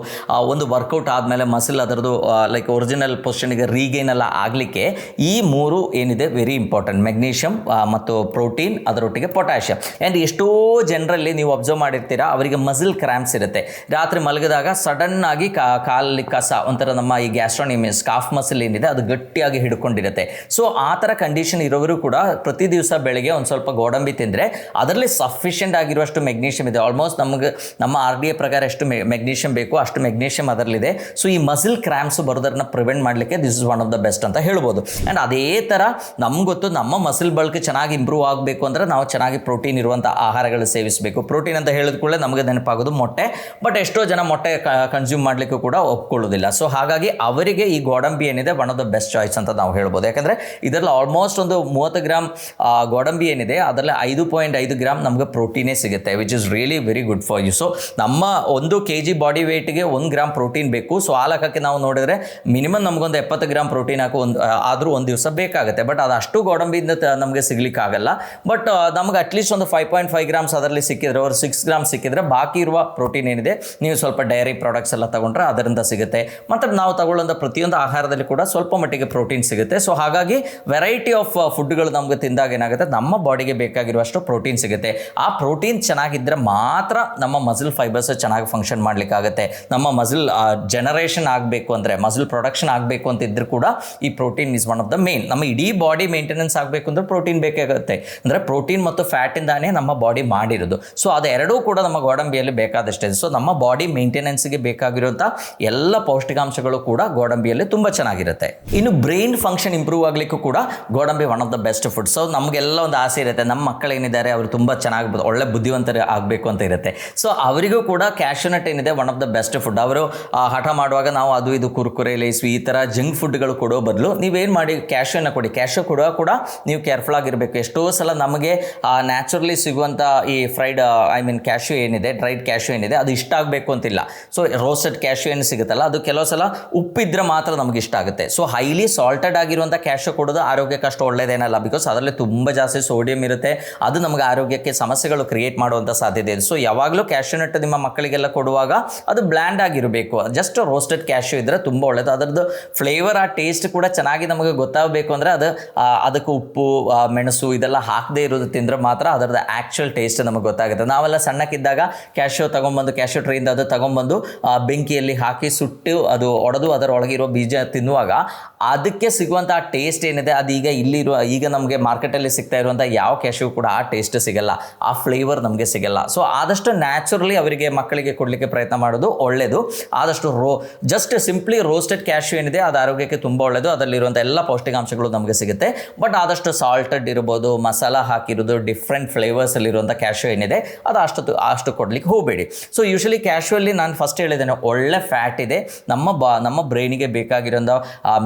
ಒಂದು ವರ್ಕೌಟ್ ಆದಮೇಲೆ ಮಸಿಲ್ ಅದರದ್ದು ಲೈಕ್ ಒರಿಜಿನಲ್ ಪೊಸಿಷನ್ಗೆ ರೀಗೇನ್ ಎಲ್ಲ ಆಗಲಿಕ್ಕೆ ಈ ಮೂರು ಏನಿದೆ ವೆರಿ ಇಂಪಾರ್ಟೆಂಟ್, ಮೆಗ್ನೀಷಿಯಮ್ ಮತ್ತು ಪ್ರೋಟೀನ್, ಅದರೊಟ್ಟಿಗೆ ಪೊಟ್ಯಾಷಿಯಮ್. ಆ್ಯಂಡ್ ಎಷ್ಟೋ ಜನರಲ್ಲಿ ನೀವು ಅಬ್ಸರ್ವ್ ಮಾಡಿರ್ತೀರಾ, ಅವರಿಗೆ ಮಸಿಲ್ ಕ್ರ್ಯಾಂಪ್ಸ್ ಇರುತ್ತೆ. ರಾತ್ರಿ ಮಲಗಿದಾಗ ಸಡನ್ ಆಗಿ ಕಾಲಲ್ಲಿ ಕಸ, ಒಂಥರ ನಮ್ಮ ಈ ಗ್ಯಾಸ್ಟ್ರೋನಿಮಿಯಸ್ ಕಾಫ್ ಮಸಿಲ್ ಏನಿದೆ ಅದು ಗಟ್ಟಿಯಾಗಿ ಹಿಡ್ಕೊಂಡಿರುತ್ತೆ. ಸೊ ಆ ಥರ ಕಂಡೀಷನ್ ಇರೋರು ಕೂಡ ಪ್ರತಿ ದಿವಸ ಬೆಳಗ್ಗೆ ಒಂದು ಸ್ವಲ್ಪ ಗೋಡಂಬಿ ತಿಂದರೆ ಅದರಲ್ಲಿ ಸಫಿಷಿಯೆಂಟ್ ಆಗಿರುವಷ್ಟು ಮೆಗ್ನೀಷಿಯಮ್ ಇದೆ. ಆಲ್ಮೋಸ್ಟ್ ನಮಗೆ ನಮ್ಮ RDA ಪ್ರಕಾರ ಎಷ್ಟು ಮೆಗ್ನೀಷಿಯಮ್ ಬೇಕು ಅಷ್ಟು ಮೆಗ್ನೀಷಿಯಮ್ ಅದರಲ್ಲಿದೆ. ಸೊ ಈ ಮಸಿಲ್ ಕ್ರ್ಯಾಂಪ್ಸ್ ಬರೋದನ್ನ ಪ್ರಿವೆಂಟ್ ಮಾಡಲಿಕ್ಕೆ this is one of the best ಅಂತ ಹೇಳ್ಬೋದು. ಆ್ಯಂಡ್ ಅದೇ ಥರ ನಮ್ಗೆ ಗೊತ್ತು, ನಮ್ಮ ಮಸಿಲ್ ಬಲ್ಕ್ ಚೆನ್ನಾಗಿ ಇಂಪ್ರೂವ್ ಆಗಬೇಕು ಅಂದರೆ ನಾವು ಚೆನ್ನಾಗಿ ಪ್ರೋಟೀನ್ ಇರುವಂಥ ಆಹಾರಗಳು ಸೇವಿಸಬೇಕು. ಪ್ರೋಟೀನ್ ಅಂತ ಹೇಳಿದ ಕೂಡಲೇ ನಮಗೆ ನೆನಪಾಗೋದು ಮೊಟ್ಟೆ. ಬಟ್ ಎಷ್ಟೋ ಜನ ಮೊಟ್ಟೆ ಕನ್ಸ್ಯೂಮ್ ಮಾಡಲಿಕ್ಕೂ ಕೂಡ ಒಪ್ಕೊಳ್ಳೋದಿಲ್ಲ. ಸೊ ಹಾಗಾಗಿ ಅವರಿಗೆ ಈ ಗೋಡಂಬಿ ಏನಿದೆ one of the best choice ಅಂತ ನಾವು ಹೇಳ್ಬೋದು. ಯಾಕಂದರೆ ಇದರಲ್ಲಿ ಆಲ್ಮೋಸ್ಟ್ ಒಂದು 30 ಗ್ರಾಮ್ ಗೋಡಂಬಿ ಏನಿದೆ ಅದರಲ್ಲಿ 5.5 ಗ್ರಾಮ್ ನಮಗೆ ಪ್ರೋಟೀನೇ ಸಿಗುತ್ತೆ, which is really very good for you. So ನಮ್ಮ 1 kg ಬಾಡಿ ವೇಟ್ಗೆ 1 ಗ್ರಾಮ್ ಪ್ರೋಟೀನ್ ಬೇಕು. ಸೊ ಆ ಲೆಕ್ಕಕ್ಕೆ ನಾವು ನೋಡಿದ್ರೆ ಮಿನಿಮಮ್ ನಮಗೊಂದು 70 ಗ್ರಾಮ್ ಪ್ರೋಟೀನ್ ಹಾಕೋ ಆದರೂ ಒಂದು ದಿವಸ ಬೇಕಾಗುತ್ತೆ. ಬಟ್ ಅದು ಅಷ್ಟು ಗೋಡಂಬಿಯಿಂದ ನಮಗೆ ಸಿಗ್ಲಿಕ್ಕಾಗಲ್ಲ. ಬಟ್ ನಮಗೆ ಅಟ್ಲೀಸ್ಟ್ ಒಂದು 5.5 ಗ್ರಾಮ್ಸ್ ಅದರಲ್ಲಿ ಸಿಕ್ಕಿದ್ರೆ, ಅವರು 6 ಗ್ರಾಮ್ ಸಿಕ್ಕಿದ್ರೆ, ಬಾಕಿ ಇರುವ ಪ್ರೋಟೀನ್ ಏನಿದೆ ನೀವು ಸ್ವಲ್ಪ ಡೈರಿ ಪ್ರಾಡಕ್ಟ್ಸ್ ಎಲ್ಲ ತಗೊಂಡ್ರೆ ಅದರಿಂದ ಸಿಗುತ್ತೆ. ಮತ್ತು ನಾವು ತಗೊಳ್ಳೋಂಥ ಪ್ರತಿಯೊಂದು ಆಹಾರದಲ್ಲಿ ಕೂಡ ಸ್ವಲ್ಪ ಮಟ್ಟಿಗೆ ಪ್ರೋಟೀನ್ ಸಿಗುತ್ತೆ. ಸೊ ಹಾಗಾಗಿ ವೆರೈಟಿ ಆಫ್ ಫುಡ್ಗಳು ನಮಗೆ ತಿಂದಾಗ ಏನಾಗುತ್ತೆ, ನಮ್ಮ ಬಾಡಿಗೆ ಬೇಕಾಗಿರುವಷ್ಟು ಪ್ರೋಟೀನ್ ಸಿಗುತ್ತೆ. ಆ ಪ್ರೋಟೀನ್ ಚೆನ್ನಾಗಿದ್ದರೆ ಮಾತ್ರ ನಮ್ಮ ಮಸಲ್ ಫೈಬರ್ಸ್ ಚೆನ್ನಾಗಿ ಫಂಕ್ಷನ್ ಮಾಡಲಿಕ್ಕಾಗುತ್ತೆ. ನಮ್ಮ ಮಸಲ್ ಜನರೇಷನ್ ಆಗಬೇಕು ಅಂದರೆ, ಮಸಲ್ ಪ್ರೊಡಕ್ಷನ್ ಆಗಬೇಕು ಅಂತಿದ್ರು ಕೂಡ ಈ protein is one of the main. ನಮ್ಮ ಇಡೀ ಬಾಡಿ ಮೇಂಟೆನೆನ್ಸ್ ಆಗಬೇಕು ಅಂದರೆ ಪ್ರೋಟೀನ್ ಬೇಕಾಗುತ್ತೆ. ಅಂದರೆ ಪ್ರೋಟೀನ್ ಮತ್ತು ಫ್ಯಾಟಿಂದಾನೇ ನಮ್ಮ ಬಾಡಿ ಮಾಡಿರೋದು. ಸೊ ಅದೆರಡೂ ಕೂಡ ನಮ್ಮ ಗೋಡಂಬಿಯಲ್ಲಿ ಬೇಕಾದಷ್ಟಿದೆ. ಸೊ ನಮ್ಮ ಬಾಡಿ ಮೇಂಟೆನೆನ್ಸ್ಗೆ ಬೇಕಾಗಿರುವಂಥ ಎಲ್ಲ ಪೌಷ್ಟಿಕಾಂಶಗಳು ಕೂಡ ಗೋಡಂಬಿಯಲ್ಲಿ ತುಂಬ ಚೆನ್ನಾಗಿರುತ್ತೆ. ಇನ್ನು ಬ್ರೈನ್ ಫಂಕ್ಷನ್ ಇಂಪ್ರೂವ್ ಆಗಲಿಕ್ಕೂ ಕೂಡ ಗೋಡಂಬಿ one of the best food. So ನಮಗೆಲ್ಲ ಒಂದು ಆಸೆ ಇರುತ್ತೆ, ನಮ್ಮ ಮಕ್ಕಳು ಏನಿದ್ದಾರೆ ಅವರು ತುಂಬ ಚೆನ್ನಾಗಿ ಒಳ್ಳೆ ಬುದ್ಧಿವಂತರು ಆಗಬೇಕು ಅಂತ ಇರುತ್ತೆ. ಸೊ ಅವರಿಗೂ ಕೂಡ ಕ್ಯಾಶ್ಯೂನಟ್ ಏನಿದೆ one of the best food. ಅವರು ಹಠ ಮಾಡುವಾಗ ನಾವು ಅದು ಇದು ಕುರ್ಕುರೆ, ಲೇಸು ಈ ಥರ ಜಂಕ್ ಫುಡ್ಗಳು ಕೊಡೋ ಬದಲು ನೀವೇನು ಮಾಡಿ ಕ್ಯಾಶ್ಯೂನ ಕೊಡಿ. ಕ್ಯಾಶ್ಯೂ ಕೊಡುವಾಗ ಕೂಡ ನೀವು ಕೇರ್ಫುಲ್ ಆಗಿರಬೇಕು. ಎಷ್ಟೋ ಸಲ ನಮಗೆ ನ್ಯಾಚುರಲಿ ಸಿಗುವಂಥ ಈ ಫ್ರೈಡ್ ಕ್ಯಾಶ್ಯೂ ಏನಿದೆ, ಡ್ರೈಡ್ ಕ್ಯಾಶ್ಯೂ ಏನಿದೆ ಅದು ಇಷ್ಟ ಆಗಬೇಕು ಅಂತಿಲ್ಲ. ಸೊ ರೋಸ್ಟೆಡ್ ಕ್ಯಾಶ್ಯೂ ಏನು ಸಿಗುತ್ತಲ್ಲ ಅದು ಕೆಲವು ಸಲ ಉಪ್ಪಿದ್ರೆ ಮಾತ್ರ ನಮಗೆ ಇಷ್ಟ ಆಗುತ್ತೆ. ಸೊ ಹೈಲಿ ಸಾಲ್ಟೆಡ್ ಆಗಿರುವಂಥ ಕ್ಯಾಶ್ಯೂ ಕೊಡೋದು ಆರೋಗ್ಯಕ್ಕೆ ಅಷ್ಟು ಒಳ್ಳೆಯದೇನಲ್ಲ. ಬಿಕಾಸ್ ಅದರಲ್ಲಿ ತುಂಬ ಜಾಸ್ತಿ ಸೋಡಿಯಂ ಇರುತ್ತೆ, ಅದು ನಮಗೆ ಆರೋಗ್ಯಕ್ಕೆ ಸಮಸ್ಯೆಗಳು ಕ್ರಿಯೇಟ್ ಮಾಡುವಂಥ ಸಾಧ್ಯತೆ ಇದೆ. ಸೊ ಯಾವಾಗಲೂ ಕ್ಯಾಶ್ಯೂ ನಟ್ ನಿಮ್ಮ ಮಕ್ಕಳಿಗೆಲ್ಲ ಕೊಡುವಾಗ ಅದು ಬ್ಲ್ಯಾಂಡ್ ಆಗಿರಬೇಕು. ಜಸ್ಟ್ ರೋಸ್ಟೆಡ್ ಕ್ಯಾಶ್ಯೂ ಇದ್ದರೆ ತುಂಬ ಒಳ್ಳೆಯದು. ಅದರದ್ದು ಫ್ಲೇವರ್, ಆ ಟೇಸ್ಟ್ ಕೂಡ ಚೆನ್ನಾಗಿ ನಮಗೆ ಗೊತ್ತಾಗಬೇಕು ಅಂದರೆ ಅದಕ್ಕೆ ಉಪ್ಪು, ಮೆಣಸು ಇದೆಲ್ಲ ಹಾಕದೇ ಇರೋದು ತಿಂದರೆ ಮಾತ್ರ ಅದರದ್ದು ಆ್ಯಕ್ಚುಯಲ್ ಟೇಸ್ಟ್ ನಮಗೆ ಗೊತ್ತಾಗುತ್ತೆ. ನಾವೆಲ್ಲ ಸಣ್ಣಕ್ಕಿದ್ದಾಗ ಕ್ಯಾಶ್ಯೂ ತೊಗೊಂಬಂದು, ಕ್ಯಾಶ್ಯೂ ಟ್ರೈಯಿಂದ ಅದು ತೊಗೊಂಬಂದು ಬೆಂಕಿಯಲ್ಲಿ ಹಾಕಿ ಸುಟ್ಟು ಅದು ಒಡೆದು ಅದರೊಳಗಿರೋ ಬೀಜ ತಿನ್ನುವಾಗ ಅದಕ್ಕೆ ಸಿಗುವಂಥ ಟೇಸ್ಟ್ ಏನಿದೆ ಅದು ಈಗ ನಮಗೆ ಮಾರ್ಕೆಟಲ್ಲಿ ಸಿಗ್ತಾ ಇರುವಂಥ ಯಾವ ಕ್ಯಾಶ್ಯೂ ಕೂಡ ಆ ಟೇಸ್ಟ್ ಸಿಗಲ್ಲ, ಆ ಫ್ಲೇವರ್ ನಮಗೆ ಸಿಗಲ್ಲ. ಸೊ ಆದಷ್ಟು ನ್ಯಾಚುರಲಿ ಅವರಿಗೆ ಮಕ್ಕಳಿಗೆ ಕೊಡಲಿಕ್ಕೆ ಪ್ರಯತ್ನ ಮಾಡೋದು ಒಳ್ಳೆಯದು. ಆದಷ್ಟು ಜಸ್ಟ್ ಸಿಂಪ್ಲಿ ರೋಸ್ಟೆಡ್ ಕ್ಯಾಶ್ಯೂ ಏನಿದೆ ಅದು ಆರೋಗ್ಯಕ್ಕೆ ತುಂಬ ಒಳ್ಳೆಯದು. ಅದರಲ್ಲಿರುವಂಥ ಎಲ್ಲ ಪೌಷ್ಟಿಕಾಂಶಗಳು ನಮಗೆ ಸಿಗುತ್ತೆ. ಬಟ್ ಆದಷ್ಟು ಸಾಲ್ಟೆಡ್ ಇರ್ಬೋದು, ಮಸಾಲ ಹಾಕಿರೋದು, ಡಿಫ್ರೆಂಟ್ ಫ್ಲೇವರ್ಸಲ್ಲಿರುವಂಥ ಕ್ಯಾಶ್ಯೂ ಏನಿದೆ ಅದು ಅಷ್ಟು ಕೊಡಲಿಕ್ಕೆ ಹೋಗಬೇಡಿ. ಸೊ ಯೂಶಲಿ ಕ್ಯಾಶ್ಯೂಲ್ಲಿ ನಾನು ಫಸ್ಟ್ ಹೇಳಿದ್ದೇನೆ, ಒಳ್ಳೆ ಫ್ಯಾಟ್ ಇದೆ. ನಮ್ಮ ಬ್ರೈನಿಗೆ ಬೇಕಾಗಿರೋಂಥ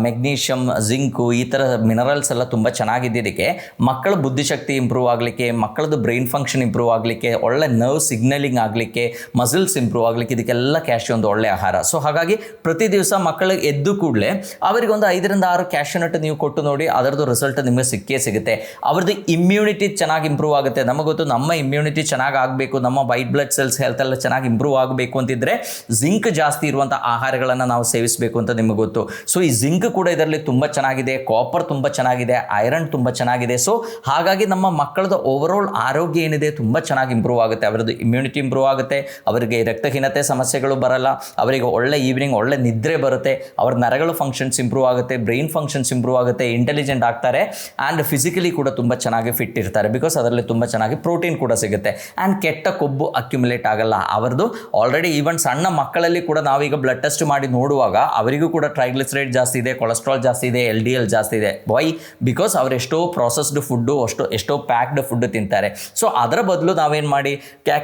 ಮೆಗ್ನೀಷಿಯಮ್, ಜಿಂಕು ಈ ಥರ ಮಿನರಲ್ಸ್ ಎಲ್ಲ ತುಂಬ ಚೆನ್ನಾಗಿದ್ದಕ್ಕೆ ಮಕ್ಕಳ ಬುದ್ಧಿಶಕ್ತಿ ಇಂಪ್ರೂವ್ ಆಗಲಿಕ್ಕೆ, ಮಕ್ಕಳದ್ದು ಬ್ರೈನ್ ಫಂಕ್ಷನ್ ಇಂಪ್ರೂವ್ ಆಗಲಿಕ್ಕೆ, ಒಳ್ಳೆ ನರ್ವ್ ಸಿಗ್ನಲಿಂಗ್ ಆಗಲಿಕ್ಕೆ, ಮಸಲ್ಸ್ ಇಂಪ್ರೂವ್ ಆಗಲಿಕ್ಕೆ ಇದಕ್ಕೆಲ್ಲ ಕ್ಯಾಶ್ಯೂ ಒಂದು ಒಳ್ಳೆ ಆಹಾರ. ಸೊ ಹಾಗಾಗಿ ಪ್ರತಿ ದಿವಸ ಮಕ್ಕಳಿಗೆ ಎದ್ದು ಕೂಡಲೇ ಅವರಿಗೆ ಒಂದು 5 ರಿಂದ 6 ಕ್ಯಾಶ್ಯೂ ನಟ್ ನೀವು ಕೊಟ್ಟು ನೋಡಿ, ಅದರದ್ದು ರಿಸಲ್ಟ್ ನಿಮಗೆ ಸಿಕ್ಕೇ ಸಿಗುತ್ತೆ. ಅವ್ರದ್ದು ಇಮ್ಯುನಿಟಿ ಚೆನ್ನಾಗಿ ಇಂಪ್ರೂವ್ ಆಗುತ್ತೆ. ನಮಗೆ ಗೊತ್ತು, ನಮ್ಮ ಇಮ್ಯುನಿಟಿ ಚೆನ್ನಾಗಿ ಆಗಬೇಕು, ನಮ್ಮ ವೈಟ್ ಬ್ಲಡ್ ಸೆಲ್ಸ್ ಹೆಲ್ತ್ ಎಲ್ಲ ಚೆನ್ನಾಗಿ ಇಂಪ್ರೂವ್ ಆಗಬೇಕು ಅಂತಿದ್ರೆ ಜಿಂಕ್ ಜಾಸ್ತಿ ಇರುವಂಥ ಆಹಾರಗಳನ್ನು ನಾವು ಸೇವಿಸಬೇಕು ಅಂತ ನಿಮಗೆ ಗೊತ್ತು. ಸೊ ಈ ಜಿಂಕ್ ಕೂಡ ಇದರಲ್ಲಿ ತುಂಬ ಚೆನ್ನಾಗಿದೆ, ಕಾಪರ್ ತುಂಬ ಚೆನ್ನಾಗಿದೆ, ಐರನ್ ತುಂಬ ಚೆನ್ನಾಗಿದೆ. ಸೊ ಹಾಗಾಗಿ ನಮ್ಮ ಮಕ್ಕಳದ್ದು ಓವರಾಲ್ ಆರೋಗ್ಯ ಏನಿದೆ ತುಂಬ ಚೆನ್ನಾಗಿ ಇಂಪ್ರೂವ್ ಆಗುತ್ತೆ. ಅವರದ್ದು ಇಮ್ಯುನಿಟಿ ಇಂಪ್ರೂವ್ ಆಗುತ್ತೆ, ಅವರಿಗೆ ರಕ್ತಹೀನತೆ ಸಮಸ್ಯೆಗಳು ಬರಲ್ಲ, ಅವರಿಗೆ ಒಳ್ಳೆ ಈವ್ನಿಂಗ್ ಒಳ್ಳೆ ನಿದ್ರೆ ಬರುತ್ತೆ, ಅವ್ರ ನರಗಳು ಫಂಕ್ಷನ್ಸ್ ಇಂಪ್ರೂವ್ ಆಗುತ್ತೆ, ಬ್ರೈನ್ ಫಂಕ್ಷನ್ಸ್ ಇಂಪ್ರೂವ್ ಆಗುತ್ತೆ, ಇಂಟೆಲಿಜೆಂಟ್ ಆಗ್ತಾರೆ ಆ್ಯಂಡ್ ಫಿಸಿಕಲಿ ಕೂಡ ತುಂಬ ಚೆನ್ನಾಗಿ ಫಿಟ್ ಇರ್ತಾರೆ. ಬಿಕಾಸ್ ಅದರಲ್ಲಿ ತುಂಬ ಚೆನ್ನಾಗಿ ಪ್ರೋಟೀನ್ ಕೂಡ ಸಿಗುತ್ತೆ ಆ್ಯಂಡ್ ಕೆಟ್ಟ ಕೊಬ್ಬು ಅಕ್ಯುಮುಲೇಟ್ ಆಗಲ್ಲ ಅವರದು. ಆಲ್ರೆಡಿ ಈವನ್ ಸಣ್ಣ ಮಕ್ಕಳಲ್ಲಿ ಕೂಡ ನಾವೀಗ ಬ್ಲಡ್ ಟೆಸ್ಟ್ ಮಾಡಿ ನೋಡುವಾಗ ಅವರಿಗೂ ಕೂಡ ಟ್ರೈಗ್ಲಿಸರೈಡ್ ಜಾಸ್ತಿ ಇದೆ, ಕೊಲೆಸ್ಟ್ರಾಲ್ ಜಾಸ್ತಿ ಇದೆ, LDL ಜಾಸ್ತಿ ಇದೆ. ವೈ? ಬಿಕಾಸ್ ಅವರು ಎಷ್ಟೋ ಪ್ರೊಸೆಸ್ಡ್ ಫುಡ್ಡು, ಎಷ್ಟೋ ಪ್ಯಾಕ್ಡ್ ಫುಡ್ ತಿಂತಾರೆ. ಸೊ ಅದರ ಬದಲು ನಾವೇನು ಮಾಡಿ,